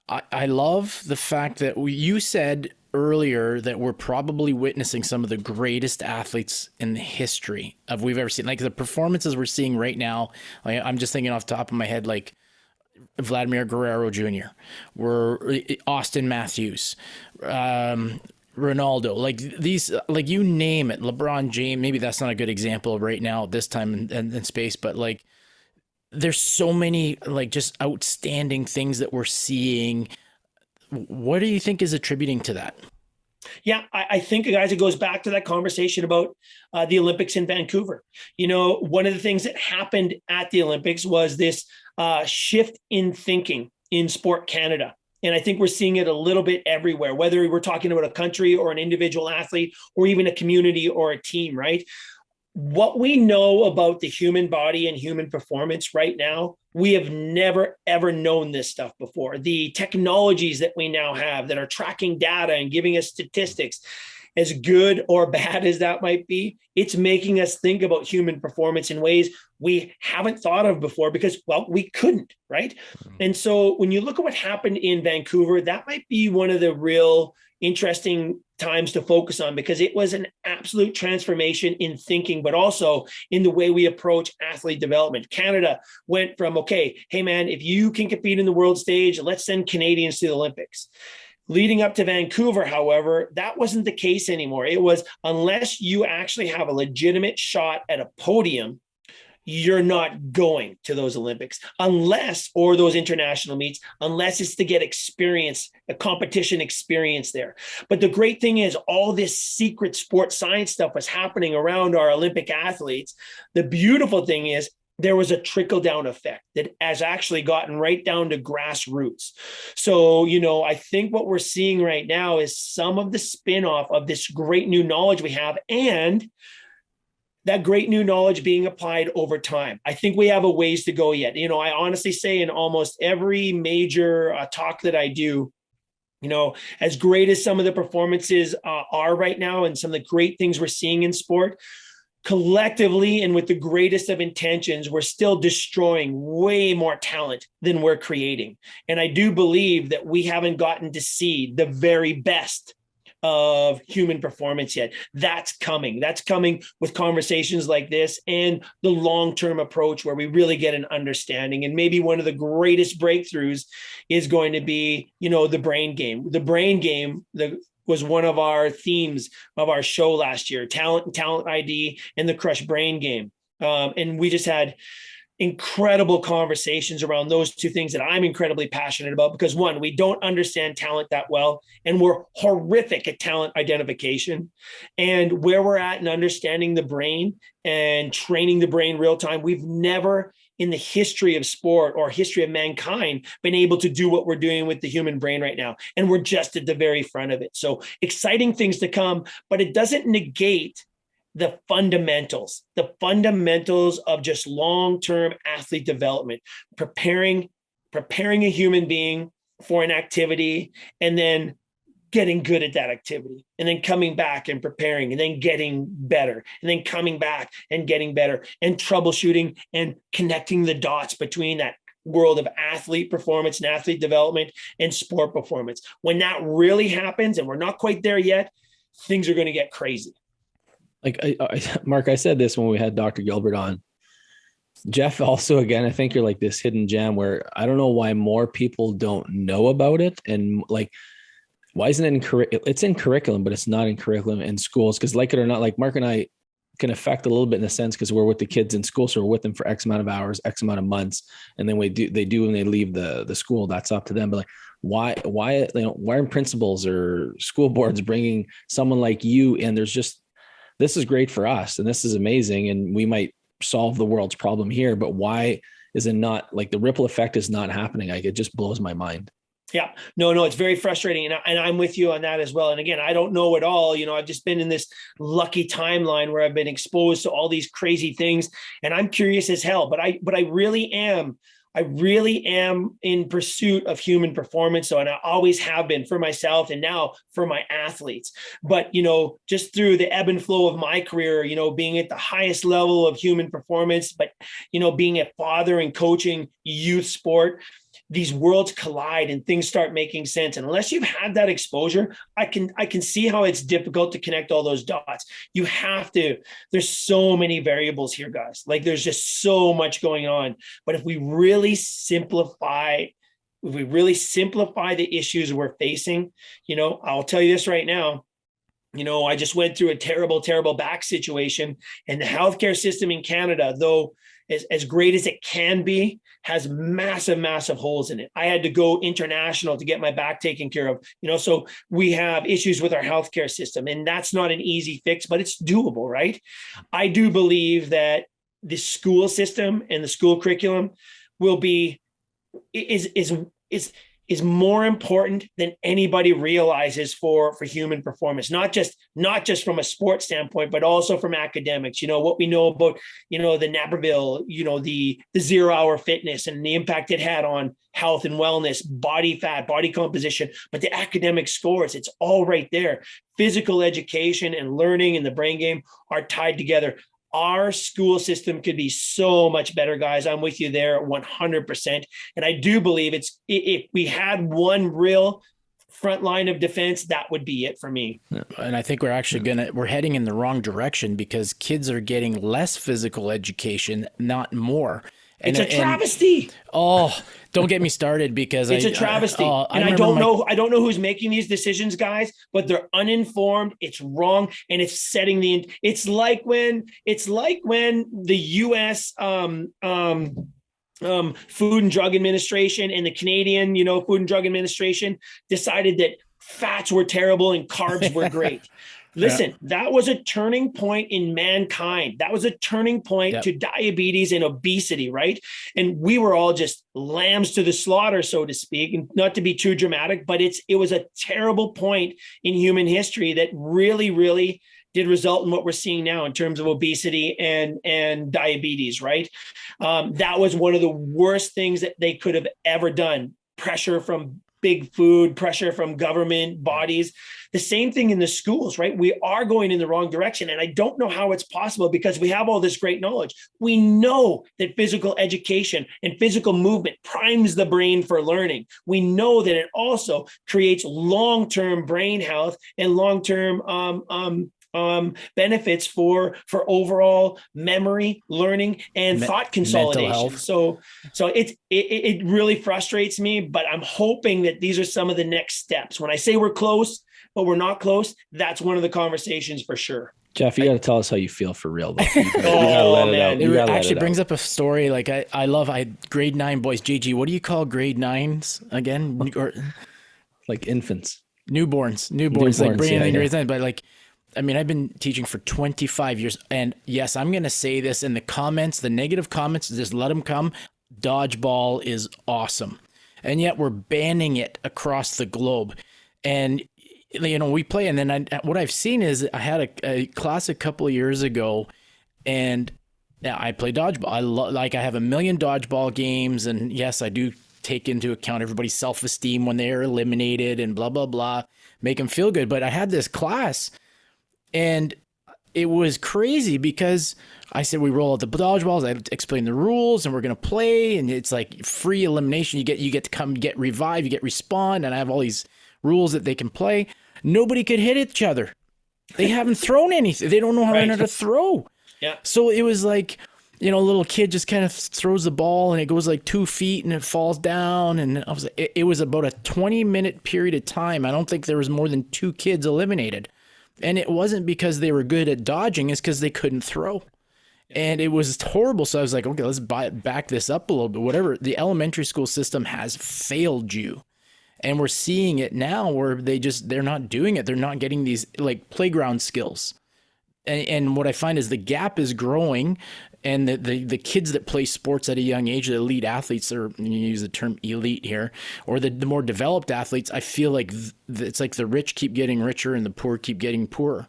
I love the fact that you said earlier that we're probably witnessing some of the greatest athletes in the history of we've ever seen. Like the performances we're seeing right now, I'm just thinking off the top of my head, like Vladimir Guerrero Jr., Austin Matthews, Ronaldo, like these, like you name it, LeBron James. Maybe that's not a good example right now at this time in space, but like there's so many like just outstanding things that we're seeing. What do you think is attributing to that? Yeah, I think, guys, it goes back to that conversation about the Olympics in Vancouver. One of the things that happened at the Olympics was this shift in thinking in Sport Canada. And I think we're seeing it a little bit everywhere, whether we're talking about a country or an individual athlete or even a community or a team, right? What we know about the human body and human performance right now, we have never, ever known this stuff before. The technologies that we now have that are tracking data and giving us statistics, as good or bad as that might be, it's making us think about human performance in ways we haven't thought of before because, well, we couldn't, right? And so when you look at what happened in Vancouver, that might be one of the real interesting times to focus on because it was an absolute transformation in thinking, but also in the way we approach athlete development. Canada went from, okay, hey man, if you can compete in the world stage, let's send Canadians to the Olympics. Leading up to Vancouver, however, that wasn't the case anymore. It was unless you actually have a legitimate shot at a podium, you're not going to those Olympics or those international meets, unless it's to get experience, a competition experience there. But the great thing is all this secret sports science stuff was happening around our Olympic athletes. The beautiful thing is there was a trickle-down effect that has actually gotten right down to grassroots. So, I think what we're seeing right now is some of the spin-off of this great new knowledge we have and that great new knowledge being applied over time. I think we have a ways to go yet. I honestly say in almost every major talk that I do, as great as some of the performances are right now and some of the great things we're seeing in sport, collectively and with the greatest of intentions, we're still destroying way more talent than we're creating. And I do believe that we haven't gotten to see the very best of human performance yet. That's coming. That's coming with conversations like this and the long-term approach where we really get an understanding. And maybe one of the greatest breakthroughs is going to be, the brain game. The brain game was one of our themes of our show last year, talent ID and the Crush brain game. And we just had incredible conversations around those two things that I'm incredibly passionate about, because one, we don't understand talent that well, and we're horrific at talent identification. And where we're at in understanding the brain and training the brain real time, we've never in the history of sport or history of mankind been able to do what we're doing with the human brain right now. And we're just at the very front of it. So exciting things to come, but it doesn't negate the fundamentals of just long-term athlete development, preparing a human being for an activity, and then getting good at that activity, and then coming back and preparing, and then getting better, and then coming back and getting better, and troubleshooting and connecting the dots between that world of athlete performance and athlete development and sport performance. When that really happens, and we're not quite there yet, things are going to get crazy. Like Mark, I said this when we had Dr. Gilbert on. Jeff, also, again, I think you're like this hidden gem where I don't know why more people don't know about it. And like, why isn't it in curriculum? It's in curriculum, but it's not in curriculum in schools. Because like it or not, like Mark and I can affect a little bit in a sense because we're with the kids in school. So we're with them for X amount of hours, X amount of months. And then they do when they leave the school, that's up to them. But like, why aren't principals or school boards bringing someone like you in? This is great for us and this is amazing. And we might solve the world's problem here, but why is it not, like, the ripple effect is not happening? Like, it just blows my mind. Yeah, no, it's very frustrating. And I'm with you on that as well. And again, I don't know it all. I've just been in this lucky timeline where I've been exposed to all these crazy things, and I'm curious as hell, but I really am in pursuit of human performance. So, and I always have been for myself and now for my athletes. But, just through the ebb and flow of my career, being at the highest level of human performance, but, being a father and coaching youth sport, these worlds collide and things start making sense. And unless you've had that exposure, I can see how it's difficult to connect all those dots. You have to, there's so many variables here, guys. Like, there's just so much going on. But if we really simplify the issues we're facing, I'll tell you this right now. I just went through a terrible, terrible back situation, and the healthcare system in Canada, though as great as it can be, has massive, massive holes in it. I had to go international to get my back taken care of, so we have issues with our healthcare system, and that's not an easy fix, but it's doable, right? I do believe that the school system and the school curriculum is more important than anybody realizes for human performance, not just from a sports standpoint, but also from academics. What we know about, the Naperville, the 0 hour fitness and the impact it had on health and wellness, body fat, body composition, but the academic scores, it's all right there. Physical education and learning and the brain game are tied together. Our school system could be so much better, guys. I'm with you there 100%. And I do believe if we had one real front line of defense, that would be it for me. And I think we're heading in the wrong direction, because kids are getting less physical education, not more. It's a travesty. Don't get me started, because it's a travesty. I don't know who's making these decisions, guys, but they're uninformed. It's wrong, and it's setting it's like when the U.S. Food and Drug Administration and the Canadian, Food and Drug Administration decided that fats were terrible and carbs were great. Listen, That was a turning point in mankind. That was a turning point to diabetes and obesity, right? And we were all just lambs to the slaughter, so to speak, and not to be too dramatic, but it was a terrible point in human history that really, really did result in what we're seeing now in terms of obesity and diabetes, right? That was one of the worst things that they could have ever done. Pressure from big food, pressure from government bodies. The same thing in the schools, right? We are going in the wrong direction. And I don't know how it's possible because we have all this great knowledge. We know that physical education and physical movement primes the brain for learning. We know that it also creates long-term brain health and long-term benefits for overall memory, learning, and thought consolidation. So it really frustrates me, but I'm hoping that these are some of the next steps. When I say we're close, but we're not close, that's one of the conversations for sure. Jeff, you got to tell us how you feel for real, though. You gotta let it out. It actually brings up a story. Like I love grade 9 boys. JG, what do you call grade 9s again? Or like infants, newborns, like bringing in grade 9. But like, I mean, I've been teaching for 25 years, and yes, I'm going to say this in the comments, the negative comments, just let them come. Dodgeball is awesome. And yet we're banning it across the globe. And you know, we play, and then what I've seen is I had a class a couple of years ago, and I play dodgeball. I have a million dodgeball games, and yes, I do take into account everybody's self-esteem when they're eliminated and blah, blah, blah, make them feel good. But I had this class, and it was crazy because I said, we roll out the dodgeballs. I explain the rules and we're going to play. And it's like free elimination. You get to come get revive, you get respawn. And I have all these rules that they can play. Nobody could hit each other. They haven't thrown anything. They don't know how to throw. Yeah. So it was like, you know, a little kid just kind of throws the ball and it goes like 2 feet and it falls down. And it was about a 20-minute period of time. I don't think there was more than 2 kids eliminated. And it wasn't because they were good at dodging. It's because they couldn't throw. And it was horrible. So I was like, okay, let's back this up a little bit. Whatever. The elementary school system has failed you. And we're seeing it now where they're not doing it. They're not getting these like playground skills. And what I find is the gap is growing, and the kids that play sports at a young age, the elite athletes, or you use the term elite here, or the more developed athletes, I feel like it's like the rich keep getting richer and the poor keep getting poorer.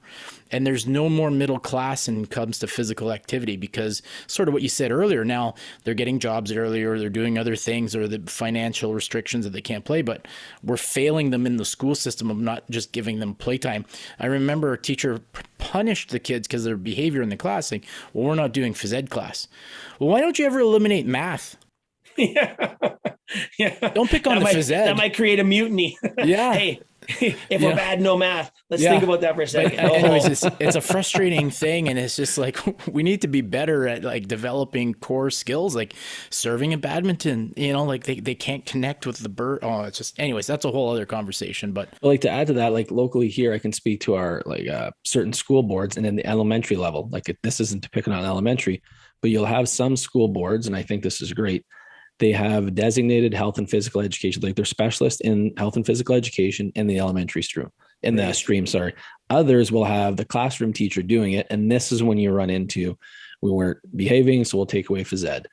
And there's no more middle class when it comes to physical activity, because sort of what you said earlier, now they're getting jobs earlier, they're doing other things, or the financial restrictions that they can't play, but we're failing them in the school system of not just giving them playtime. I remember a teacher punished the kids because of their behavior in the class, saying, well, we're not doing phys ed class. Well, why don't you ever eliminate math? Yeah. Don't pick on the phys ed. That might create a mutiny. Yeah. Hey, if we're bad, no math. Let's think about that for a second. Anyways, it's a frustrating thing, and it's just like we need to be better at like developing core skills, like serving in badminton. You know, like they can't connect with the bird. Oh, it's just, anyways, that's a whole other conversation. But like, to add to that, like locally here, I can speak to our certain school boards, and in the elementary level, like this isn't to pick on elementary, but you'll have some school boards, and I think this is great. They have designated health and physical education, like they're specialists in health and physical education in the elementary stream, sorry. Others will have the classroom teacher doing it. And this is when you run into, we weren't behaving, so we'll take away phys ed.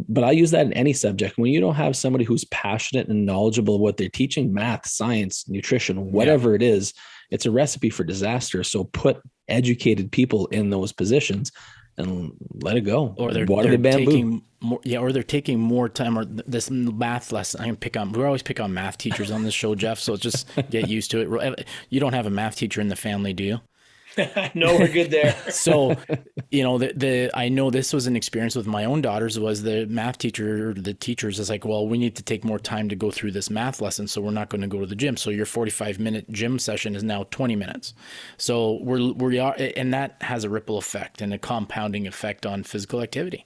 But I use that in any subject. When you don't have somebody who's passionate and knowledgeable of what they're teaching, math, science, nutrition, whatever it is, it's a recipe for disaster. So put educated people in those positions and let it go. Or they're taking more, or they're taking more time, or this math lesson. We always pick on math teachers on this show, Jeff. So just get used to it. You don't have a math teacher in the family, do you? No, we're good there. So, you know, I know this was an experience with my own daughters. Was the math teacher, the teachers is like, well, we need to take more time to go through this math lesson, so we're not going to go to the gym. So your 45-minute gym session is now 20 minutes. So we are, and that has a ripple effect and a compounding effect on physical activity.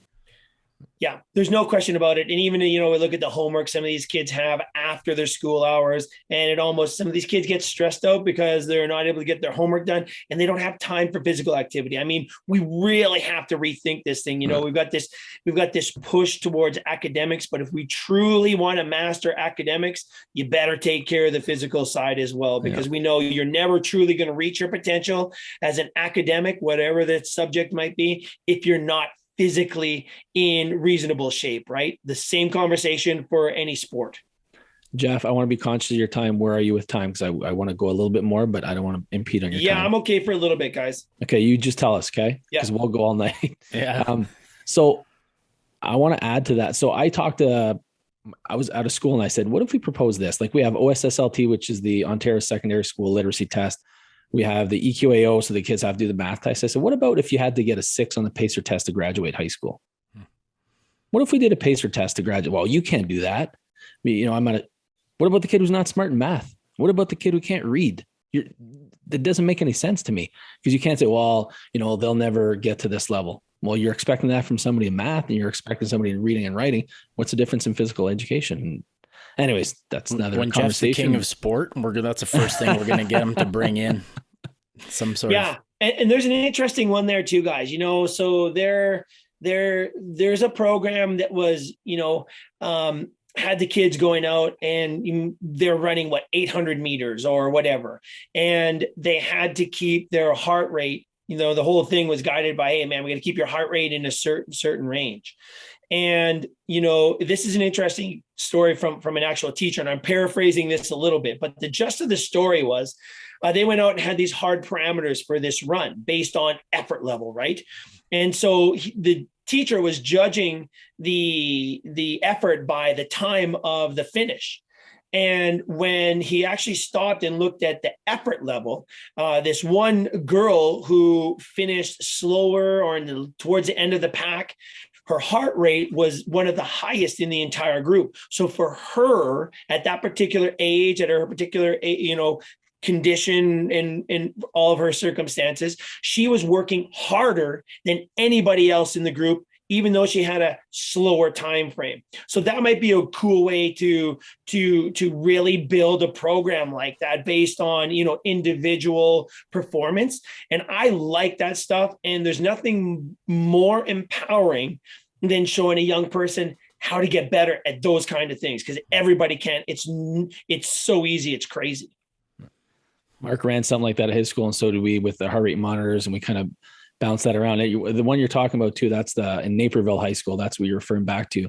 Yeah, there's no question about it. And even, you know, we look at the homework some of these kids have after their school hours, and some of these kids get stressed out because they're not able to get their homework done and they don't have time for physical activity. I mean, we really have to rethink this thing. You know, we've got this push towards academics, but if we truly want to master academics, you better take care of the physical side as well, because we know you're never truly going to reach your potential as an academic, whatever that subject might be, if you're not physically in reasonable shape, right? The same conversation for any sport. Jeff, I want to be conscious of your time. Where are you with time? Because I want to go a little bit more, but I don't want to impede on your time. Yeah, I'm okay for a little bit, guys. Okay, you just tell us, okay? Yeah. Because we'll go all night. Yeah. So I want to add to that. So I talked to I was out of school and I said, what if we propose this? Like we have OSSLT, which is the Ontario Secondary School Literacy Test. We have the EQAO, so the kids have to do the math test. I said, what about if you had to get a 6 on the PACER test to graduate high school? What if we did a PACER test to graduate? Well, you can't do that. What about the kid who's not smart in math? What about the kid who can't read? That doesn't make any sense to me, because you can't say, well, they'll never get to this level. Well, you're expecting that from somebody in math and you're expecting somebody in reading and writing. What's the difference in physical education? Anyways, that's another when conversation. Jeff's the king of sport, that's the first thing we're going to get him to bring in some sort of. And there's an interesting one there too, guys, so there's a program that was, had the kids going out and they're running 800 meters or whatever. And they had to keep their heart rate, the whole thing was guided by, hey man, we got to keep your heart rate in a certain range. And, this is an interesting story from an actual teacher, and I'm paraphrasing this a little bit, but the gist of the story was they went out and had these hard parameters for this run based on effort level, right? And so the teacher was judging the effort by the time of the finish. And when he actually stopped and looked at the effort level, this one girl who finished slower or towards the end of the pack, her heart rate was one of the highest in the entire group. So for her at that particular age, at her particular, condition in all of her circumstances, she was working harder than anybody else in the group, even though she had a slower time frame. So that might be a cool way to really build a program like that based on, individual performance. And I like that stuff. And there's nothing more empowering than showing a young person how to get better at those kind of things, because everybody can. It's so easy. It's crazy. Mark ran something like that at his school, and so did we, with the heart rate monitors, and we kind of bounce that around. The one you're talking about too, that's in Naperville High School. That's what you're referring back to.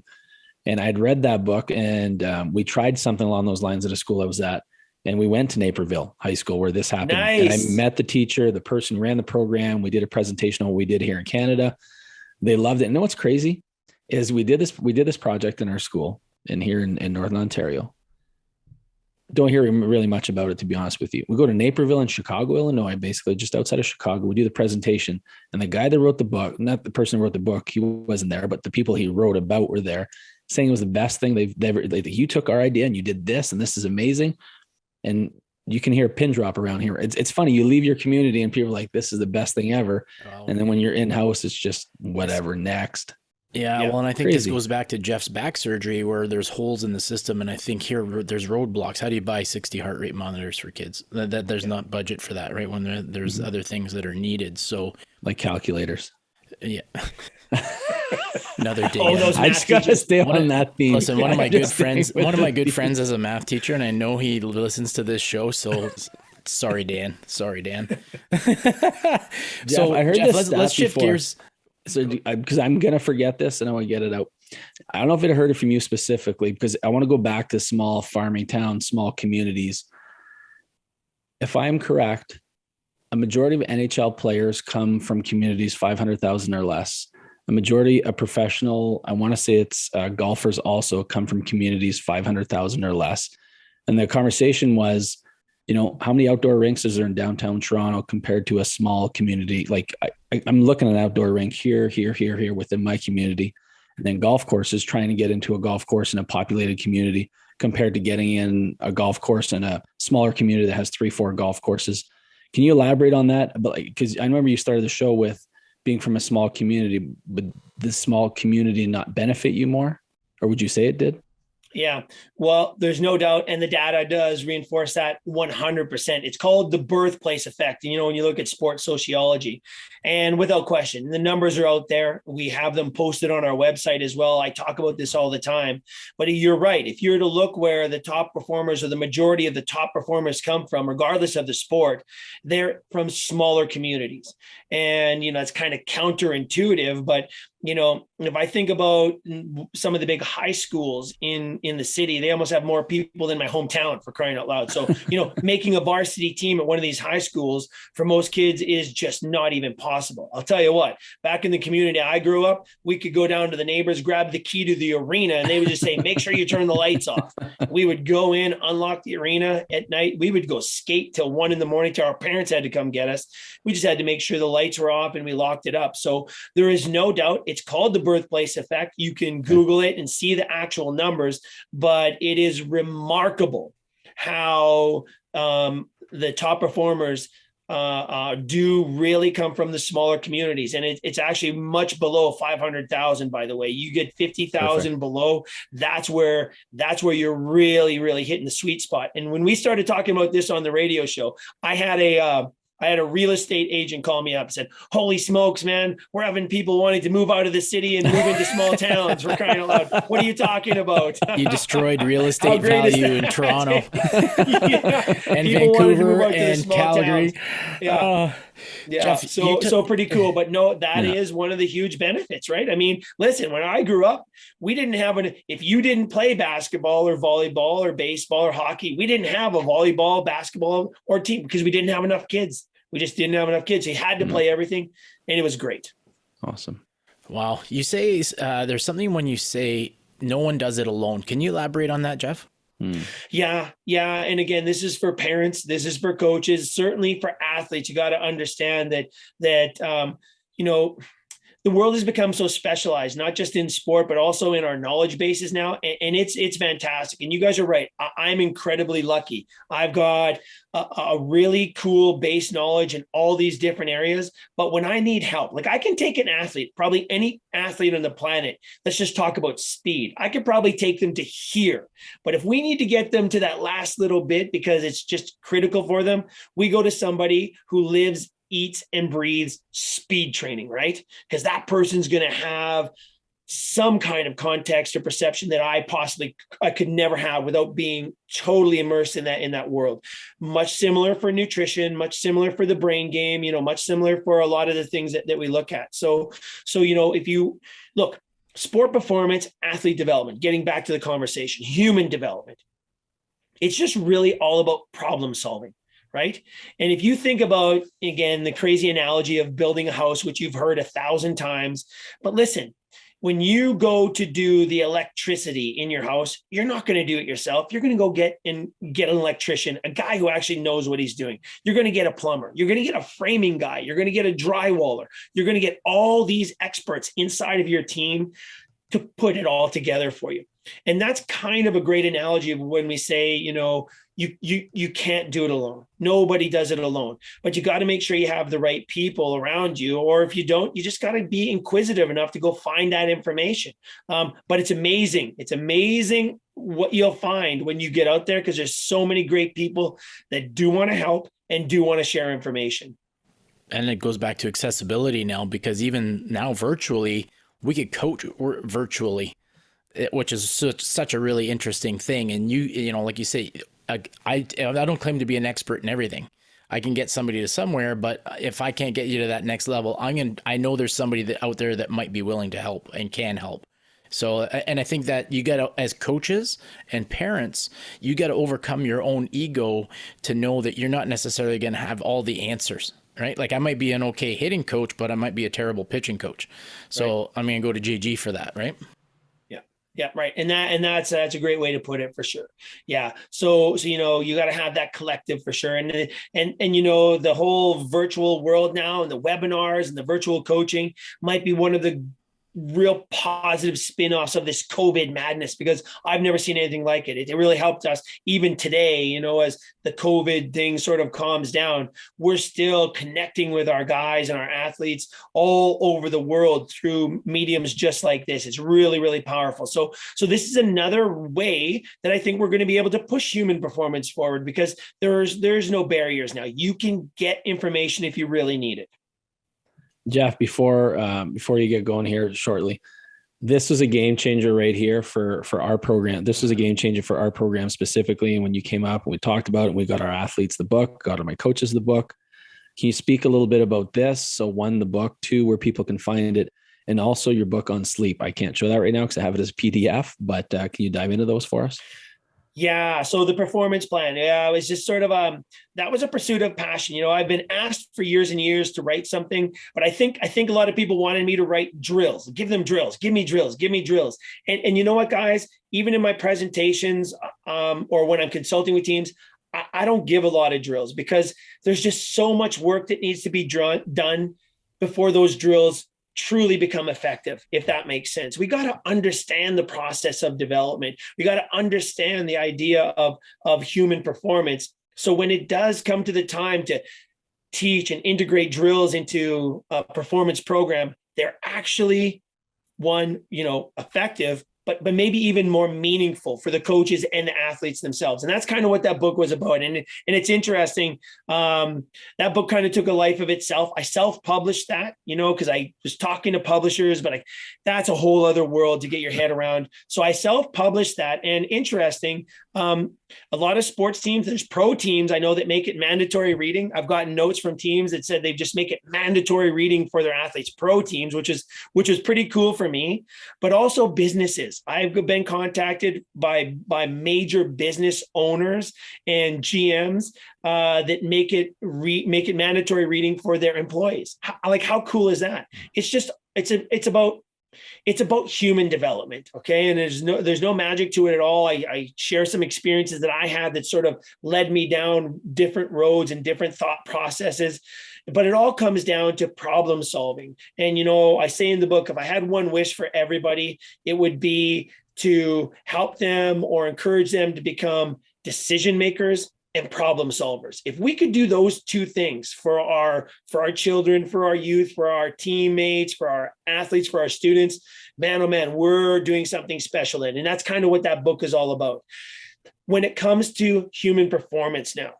And I'd read that book, and we tried something along those lines at a school I was at. And we went to Naperville High School where this happened. Nice. And I met the teacher, the person who ran the program. We did a presentation on what we did here in Canada. They loved it. And you know what's crazy is we did this project in our school and here in Northern Ontario. Don't hear really much about it, to be honest with you. We go to Naperville in Chicago, Illinois, basically just outside of Chicago. We do the presentation, and the guy that wrote the book, not the person who wrote the book, he wasn't there, but the people he wrote about were there, saying it was the best thing they've ever. You took our idea and you did this, and this is amazing. And you can hear a pin drop around here. It's funny. You leave your community and people are like, this is the best thing ever. Oh, and then when you're in house, it's just whatever next. Yeah, well, and I think this goes back to Jeff's back surgery where there's holes in the system, and I think here there's roadblocks. How do you buy 60 heart rate monitors for kids? That there's not budget for that, right? When there's other things that are needed. So like calculators. Yeah. Another day. I just got to stay on that theme. Listen, one of my good friends is a math teacher, and I know he listens to this show. So sorry, Dan. Jeff, So I heard Jeff, this let's shift before. gears. So, because I'm going to forget this and I want to get it out. I don't know if I heard it from you specifically, because I want to go back to small farming towns, small communities. If I'm correct, a majority of NHL players come from communities 500,000 or less. A majority of professional, I want to say it's golfers also come from communities 500,000 or less. And the conversation was, how many outdoor rinks is there in downtown Toronto compared to a small community? Like I'm looking at an outdoor rink here within my community, and then golf courses, trying to get into a golf course in a populated community compared to getting in a golf course in a smaller community that has 3-4 golf courses. Can you elaborate on that? Because I remember you started the show with being from a small community, but this small community not benefit you more? Or would you say it did? Yeah, well, there's no doubt. And the data does reinforce that 100%. It's called the birthplace effect. And, when you look at sports sociology, and without question, the numbers are out there. We have them posted on our website as well. I talk about this all the time, but you're right. If you're to look where the top performers or the majority of the top performers come from, regardless of the sport, they're from smaller communities. And, it's kind of counterintuitive, but if I think about some of the big high schools in the city, they almost have more people than my hometown, for crying out loud. So, making a varsity team at one of these high schools for most kids is just not even possible. I'll tell you what, back in the community I grew up, we could go down to the neighbors, grab the key to the arena, and they would just say, make sure you turn the lights off. We would go in, unlock the arena at night. We would go skate till 1 a.m. till our parents had to come get us. We just had to make sure the lights were off and we locked it up. So there is no doubt it's called the birthplace effect. You can Google it and see the actual numbers, but it is remarkable how the top performers do really come from the smaller communities. And it's actually much below 500,000, by the way. You get 50,000 below. That's where you're really, really hitting the sweet spot. And when we started talking about this on the radio show, I had a real estate agent call me up and said, holy smokes, man, we're having people wanting to move out of the city and move into small towns. We're crying out loud. What are you talking about? You destroyed real estate value in Toronto and people Vancouver and Calgary. Yeah. Jeff, so pretty cool. But no, that is one of the huge benefits, right? I mean, listen, when I grew up, we didn't have if you didn't play basketball or volleyball or baseball or hockey, we didn't have a volleyball, basketball or team because we didn't have enough kids. We just didn't have enough kids. So you had to play everything, and it was great. Awesome. Wow. You say there's something when you say no one does it alone. Can you elaborate on that, Jeff? Yeah. And again, this is for parents. This is for coaches, certainly for athletes. You got to understand that the world has become so specialized, not just in sport, but also in our knowledge bases now. And it's fantastic. And you guys are right. I'm incredibly lucky. I've got a really cool base knowledge in all these different areas. But when I need help, like I can take an athlete, probably any athlete on the planet, let's just talk about speed. I could probably take them to here. But if we need to get them to that last little bit because it's just critical for them, we go to somebody who lives, eats and breathes speed training, right? Because that person's going to have some kind of context or perception that I could never have without being totally immersed in that world. Much similar for nutrition, much similar for the brain game, much similar for a lot of the things that we look at. So, if you look, sport performance, athlete development, getting back to the conversation, human development, it's just really all about problem solving. Right. And if you think about, again, the crazy analogy of building a house, which you've heard 1,000 times, but listen, when you go to do the electricity in your house, you're not going to do it yourself. You're going to go get an electrician, a guy who actually knows what he's doing. You're going to get a plumber. You're going to get a framing guy. You're going to get a drywaller. You're going to get all these experts inside of your team to put it all together for you. And that's kind of a great analogy of when we say, you can't do it alone. Nobody does it alone, but you got to make sure you have the right people around you. Or if you don't, you just got to be inquisitive enough to go find that information. But it's amazing. It's amazing what you'll find when you get out there, because there's so many great people that do want to help and do want to share information. And it goes back to accessibility now, because even now virtually, we could coach virtually, which is such a really interesting thing. And like you say, I don't claim to be an expert in everything. I can get somebody to somewhere, but if I can't get you to that next level, I know there's somebody out there that might be willing to help and can help. So, and I think that you got to, as coaches and parents, you got to overcome your own ego to know that you're not necessarily going to have all the answers. Right? Like I might be an okay hitting coach, but I might be a terrible pitching coach. So right. I'm going to go to JG for that. Right. Yeah. Right. And that's a great way to put it, for sure. Yeah. So, you got to have that collective for sure. And the whole virtual world now, and the webinars and the virtual coaching might be one of the real positive spin-offs of this COVID madness, because I've never seen anything like it. It really helped us even today, as the COVID thing sort of calms down, we're still connecting with our guys and our athletes all over the world through mediums just like this. It's really, really powerful. So this is another way that I think we're going to be able to push human performance forward, because there's no barriers now. You can get information if you really need it. Jeff, before you get going here shortly, this was a game changer right here for our program. This was a game changer for our program specifically. And when you came up and we talked about it, and we got our athletes the book, got my coaches the book. Can you speak a little bit about this? So one, the book, two, where people can find it, and also your book on sleep. I can't show that right now because I have it as a PDF, but can you dive into those for us? Yeah. So the performance plan, yeah, it was just sort of that was a pursuit of passion. You know, I've been asked for years and years to write something, but I think a lot of people wanted me to write drills. Give them drills. Give me drills. Give me drills. And you know what, guys? Even in my presentations, or when I'm consulting with teams, I don't give a lot of drills because there's just so much work that needs to be done before those drills truly become effective, if that makes sense. We got to understand the process of development. We got to understand the idea of human performance. So when it does come to the time to teach and integrate drills into a performance program, they're actually effective, but maybe even more meaningful for the coaches and the athletes themselves. And that's kind of what that book was about. And it's interesting. That book kind of took a life of itself. I self-published that, because I was talking to publishers, but that's a whole other world to get your head around. So I self-published that. And interesting, a lot of sports teams, there's pro teams I know that make it mandatory reading. I've gotten notes from teams that said they just make it mandatory reading for their athletes, pro teams, which is pretty cool for me, but also businesses. I've been contacted by major business owners and GMs that make it mandatory reading for their employees. How cool is that? It's about human development. Okay. And there's no magic to it at all. I share some experiences that I had that sort of led me down different roads and different thought processes, but it all comes down to problem solving. And, I say in the book, if I had one wish for everybody, it would be to help them or encourage them to become decision makers and problem solvers. If we could do those two things for our children, for our youth, for our teammates, for our athletes, for our students, man, oh man, we're doing something special then. And that's kind of what that book is all about. When it comes to human performance now,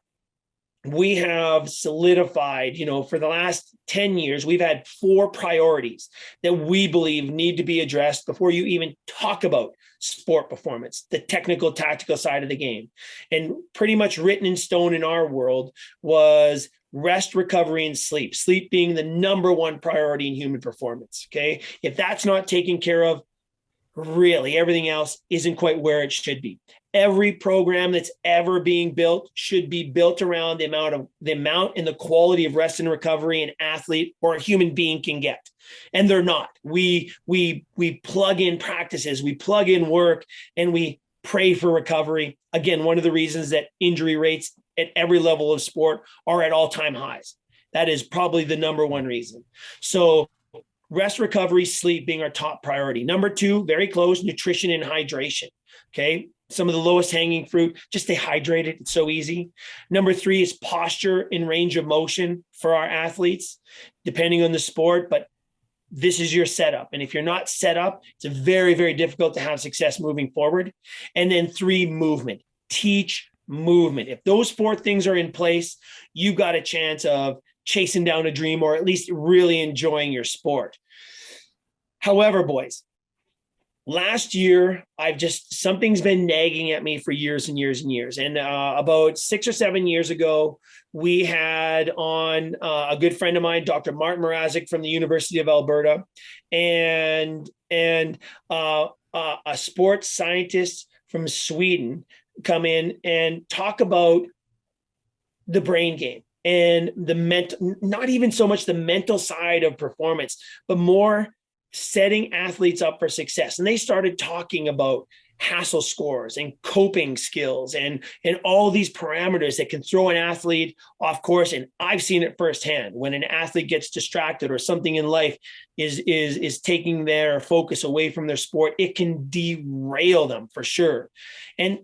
we have solidified, for the last 10 years, we've had 4 priorities that we believe need to be addressed before you even talk about sport performance, the technical, tactical side of the game. And pretty much written in stone in our world was rest, recovery, and sleep. Sleep being the number one priority in human performance. Okay. If that's not taken care of, really everything else isn't quite where it should be. Every program that's ever being built should be built around the amount and the quality of rest and recovery an athlete or a human being can get. And they're not. We plug in practices, we plug in work, and we pray for recovery. Again, one of the reasons that injury rates at every level of sport are at all-time highs. That is probably the number one reason. So rest, recovery, sleep being our top priority. Number 2, very close, nutrition and hydration. Okay. Some of the lowest hanging fruit, just stay hydrated. It's so easy. Number 3 is posture and range of motion for our athletes, depending on the sport, but this is your setup. And if you're not set up, it's very, very difficult to have success moving forward. And then 3, movement. Teach movement. If those 4 things are in place, you've got a chance of chasing down a dream or at least really enjoying your sport. However, boys, last year, something's been nagging at me for years and years and years. And about 6 or 7 years ago, we had on a good friend of mine, Dr. Martin Mrazek from the University of Alberta, and a sports scientist from Sweden come in and talk about the brain game. And the mental, not even so much the mental side of performance, but more setting athletes up for success. And they started talking about Hassel scores and coping skills and all these parameters that can throw an athlete off course. And I've seen it firsthand when an athlete gets distracted or something in life is taking their focus away from their sport, it can derail them for sure. And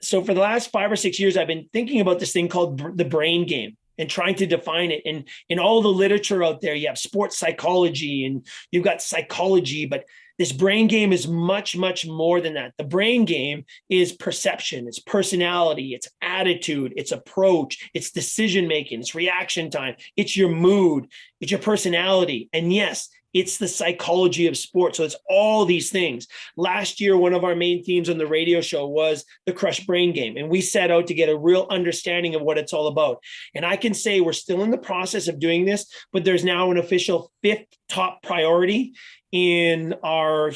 so for the last 5 or 6 years, I've been thinking about this thing called the brain game and trying to define it. And in all the literature out there, you have sports psychology and you've got psychology, but this brain game is much, much more than that. The brain game is perception, it's personality, it's attitude, it's approach, it's decision-making, it's reaction time, it's your mood, it's your personality. And yes, it's the psychology of sport. So it's all these things. Last year, one of our main themes on the radio show was the Crush Brain Game. And we set out to get a real understanding of what it's all about. And I can say we're still in the process of doing this, but there's now an official 5th top priority in our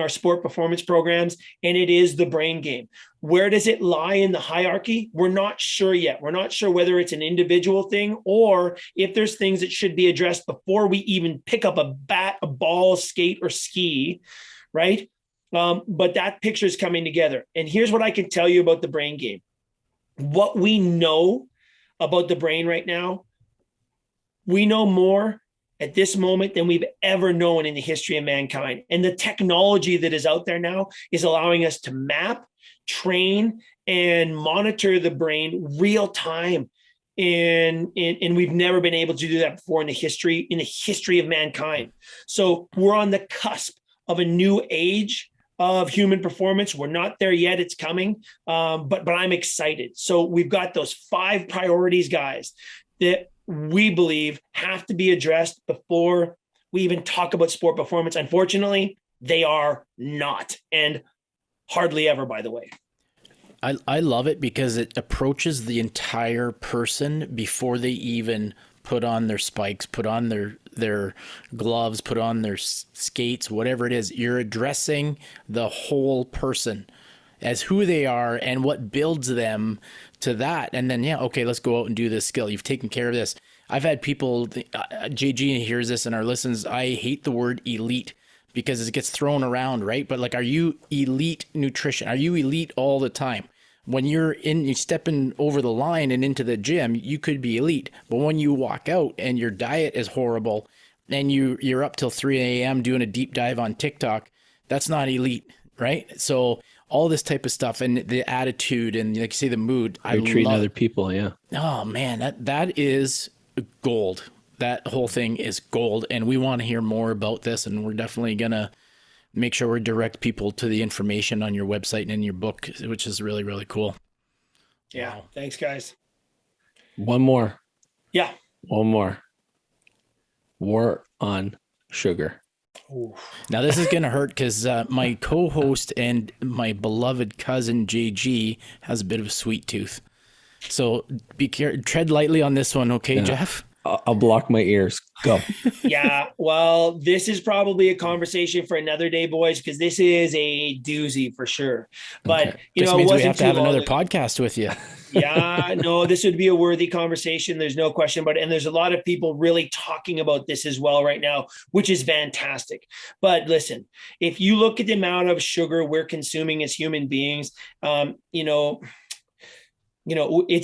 sport performance programs, and it is the brain game. Where does it lie in the hierarchy? We're not sure yet. We're not sure whether it's an individual thing or if there's things that should be addressed before we even pick up a bat, a ball, skate, or ski, right? But that picture is coming together. And here's what I can tell you about the brain game. What we know about the brain right now, we know more at this moment than we've ever known in the history of mankind. And the technology that is out there now is allowing us to map, train, and monitor the brain real time. And we've never been able to do that before in the history of mankind. So we're on the cusp of a new age of human performance. We're not there yet. It's coming. But I'm excited. So we've got those 5 priorities, guys, that we believe have to be addressed before we even talk about sport performance. Unfortunately, they are not, and hardly ever, by the way. I love it because it approaches the entire person before they even put on their spikes, put on their gloves, put on their skates, whatever it is. You're addressing the whole person as who they are and what builds them to that. And then, yeah, okay, let's go out and do this skill. You've taken care of this. I've had people, JG hears this and our listens, I hate the word elite because it gets thrown around, right? But like, are you elite nutrition? Are you elite all the time? When you're stepping over the line and into the gym, you could be elite. But when you walk out and your diet is horrible and you're up till 3 a.m. doing a deep dive on TikTok, that's not elite, right? So all this type of stuff and the attitude and, like you say, the mood. You're treating other people, yeah. Oh man, that is gold. That whole thing is gold, and we want to hear more about this, and we're definitely gonna make sure we direct people to the information on your website and in your book, which is really, really cool. Yeah. Wow. Thanks, guys. One more. Yeah. One more. War on sugar. Ooh. Now this is going to hurt because my co-host and my beloved cousin JG has a bit of a sweet tooth. So tread lightly on this one. Okay, yeah. Jeff? I'll block my ears. Go. Yeah. Well, this is probably a conversation for another day, boys, because this is a doozy for sure. But, okay. This means we have to have another podcast with you. Yeah, no, this would be a worthy conversation. There's no question about it. And there's a lot of people really talking about this as well right now, which is fantastic. But listen, if you look at the amount of sugar we're consuming as human beings, it's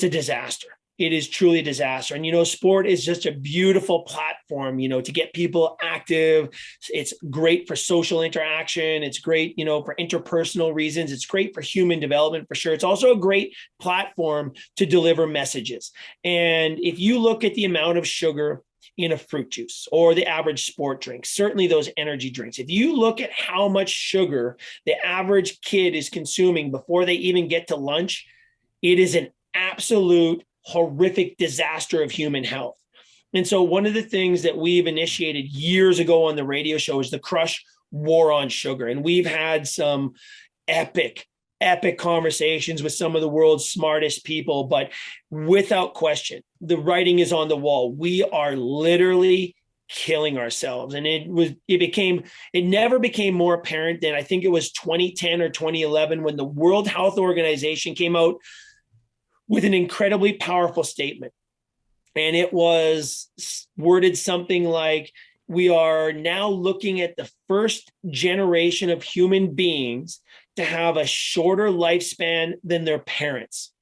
a disaster. It is truly a disaster. And, sport is just a beautiful platform, to get people active. It's great for social interaction. It's great, for interpersonal reasons. It's great for human development for sure. It's also a great platform to deliver messages. And if you look at the amount of sugar in a fruit juice or the average sport drink, certainly those energy drinks, if you look at how much sugar the average kid is consuming before they even get to lunch, it is an absolute horrific disaster of human health. And so one of the things that we've initiated years ago on the radio show is the Crush War on Sugar. And we've had some epic conversations with some of the world's smartest people, but without question, the writing is on the wall. We are literally killing ourselves. And it never became more apparent than I think it was 2010 or 2011 when the World Health Organization came out with an incredibly powerful statement. And it was worded something like, we are now looking at the first generation of human beings to have a shorter lifespan than their parents.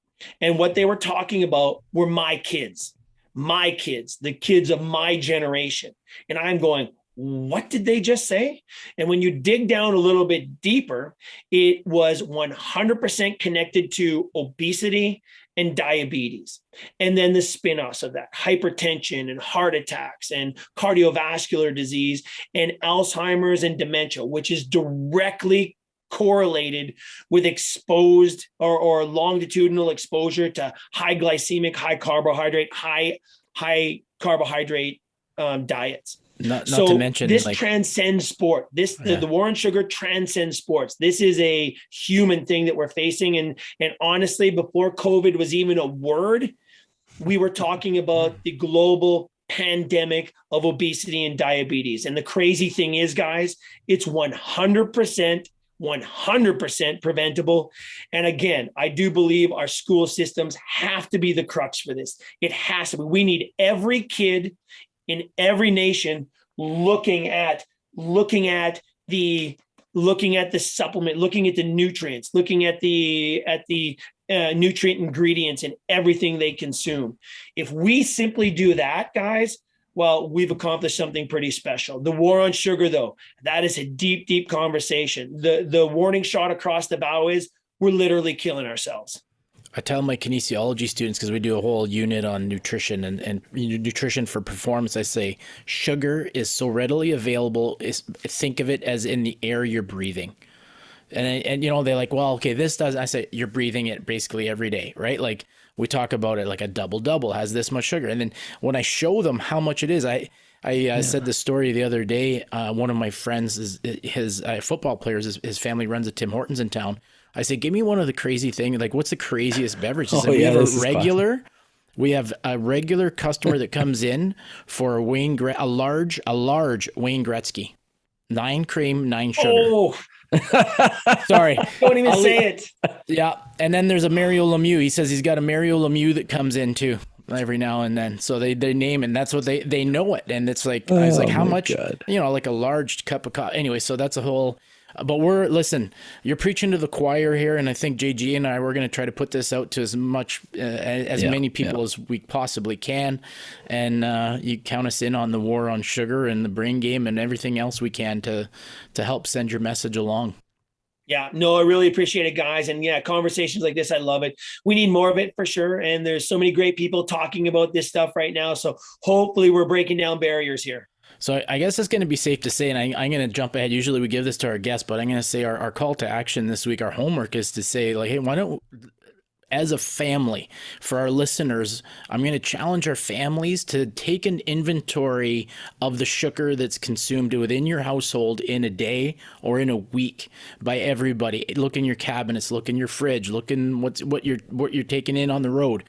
And what they were talking about were my kids, the kids of my generation. And I'm going, what did they just say? And when you dig down a little bit deeper, it was 100% connected to obesity and diabetes. And then the spin-offs of that, hypertension and heart attacks and cardiovascular disease and Alzheimer's and dementia, which is directly correlated with exposed or longitudinal exposure to high glycemic, high carbohydrate diets. Not to mention this transcends sport. The war on sugar transcends sports. This is a human thing that we're facing. And honestly, before COVID was even a word, we were talking about the global pandemic of obesity and diabetes. And the crazy thing is, guys, it's 100% preventable. And again, I do believe our school systems have to be the crux for this. It has to be. We need every kid in every nation looking at the supplement, looking at the nutrients, looking at the nutrient ingredients in everything they consume. If we simply do that, guys, well, we've accomplished something pretty special. The war on sugar, though, that is a deep, deep conversation. The warning shot across the bow is we're literally killing ourselves. I tell my kinesiology students, because we do a whole unit on nutrition and nutrition for performance, I say sugar is so readily available. Think of it as in the air you're breathing. And you know, they're like, well, okay, this does. I say you're breathing it basically every day, right? Like we talk about it, like a double has this much sugar. And then when I show them how much it is, I said the story the other day. One of my friends, his football players, his family runs a Tim Hortons in town. I said, give me one of the crazy things. Like, what's the craziest beverage? We have a regular customer that comes in for a large Wayne Gretzky, 9 cream, 9 sugar. Oh, sorry. Don't even say it. Yeah. And then there's a Mario Lemieux. He says he's got a Mario Lemieux that comes in too every now and then. So they name it, and that's what they know it. And it's like, I was like, how much, like a large cup of coffee. Anyway, so that's a whole, but listen, you're preaching to the choir here. And I think JG and I, we're going to try to put this out to as much, as many people as we possibly can. And you count us in on the war on sugar and the brain game and everything else we can to help send your message along. Yeah, no, I really appreciate it, guys. And yeah, conversations like this, I love it. We need more of it for sure. And there's so many great people talking about this stuff right now. So hopefully we're breaking down barriers here. So I guess it's going to be safe to say, and I'm going to jump ahead. Usually we give this to our guests, but I'm going to say our call to action this week, our homework is to say, like, hey, why don't, as a family, for our listeners, I'm going to challenge our families to take an inventory of the sugar that's consumed within your household in a day or in a week by everybody. Look in your cabinets, look in your fridge, look in what you're taking in on the road.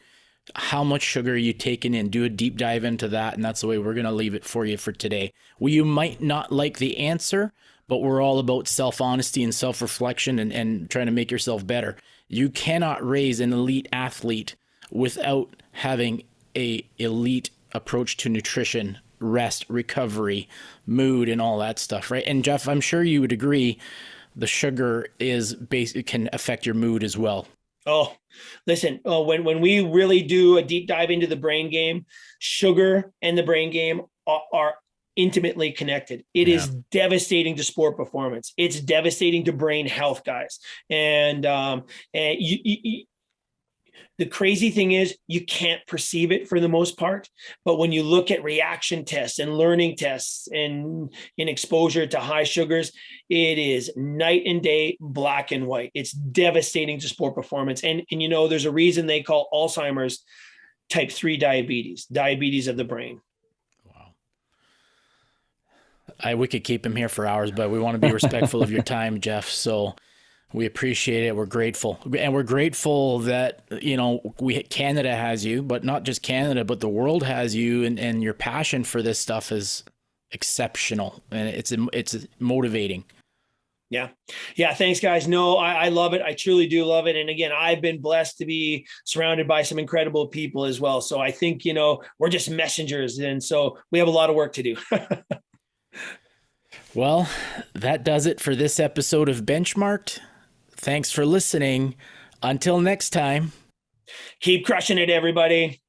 How much sugar are you taking in? Do a deep dive into that, and that's the way we're going to leave it for you for today. Well, you might not like the answer, but we're all about self-honesty and self-reflection and trying to make yourself better. You cannot raise an elite athlete without having a elite approach to nutrition, rest, recovery, mood, and all that stuff, right? And Jeff, I'm sure you would agree the sugar can affect your mood as well. Oh, listen, when we really do a deep dive into the brain game, sugar and the brain game are intimately connected. It is devastating to sport performance. It's devastating to brain health, guys. And the crazy thing is you can't perceive it for the most part. But when you look at reaction tests and learning tests and in exposure to high sugars, it is night and day, black and white. It's devastating to sport performance. And there's a reason they call Alzheimer's type 3 diabetes of the brain. We could keep him here for hours, but we want to be respectful of your time, Jeff. So we appreciate it. We're grateful. And we're grateful that, Canada has you, but not just Canada, but the world has you, and your passion for this stuff is exceptional, and it's motivating. Yeah. Thanks, guys. No, I love it. I truly do love it. And again, I've been blessed to be surrounded by some incredible people as well. So I think, we're just messengers. And so we have a lot of work to do. Well, that does it for this episode of Benchmarked. Thanks for listening. Until next time. Keep crushing it, everybody.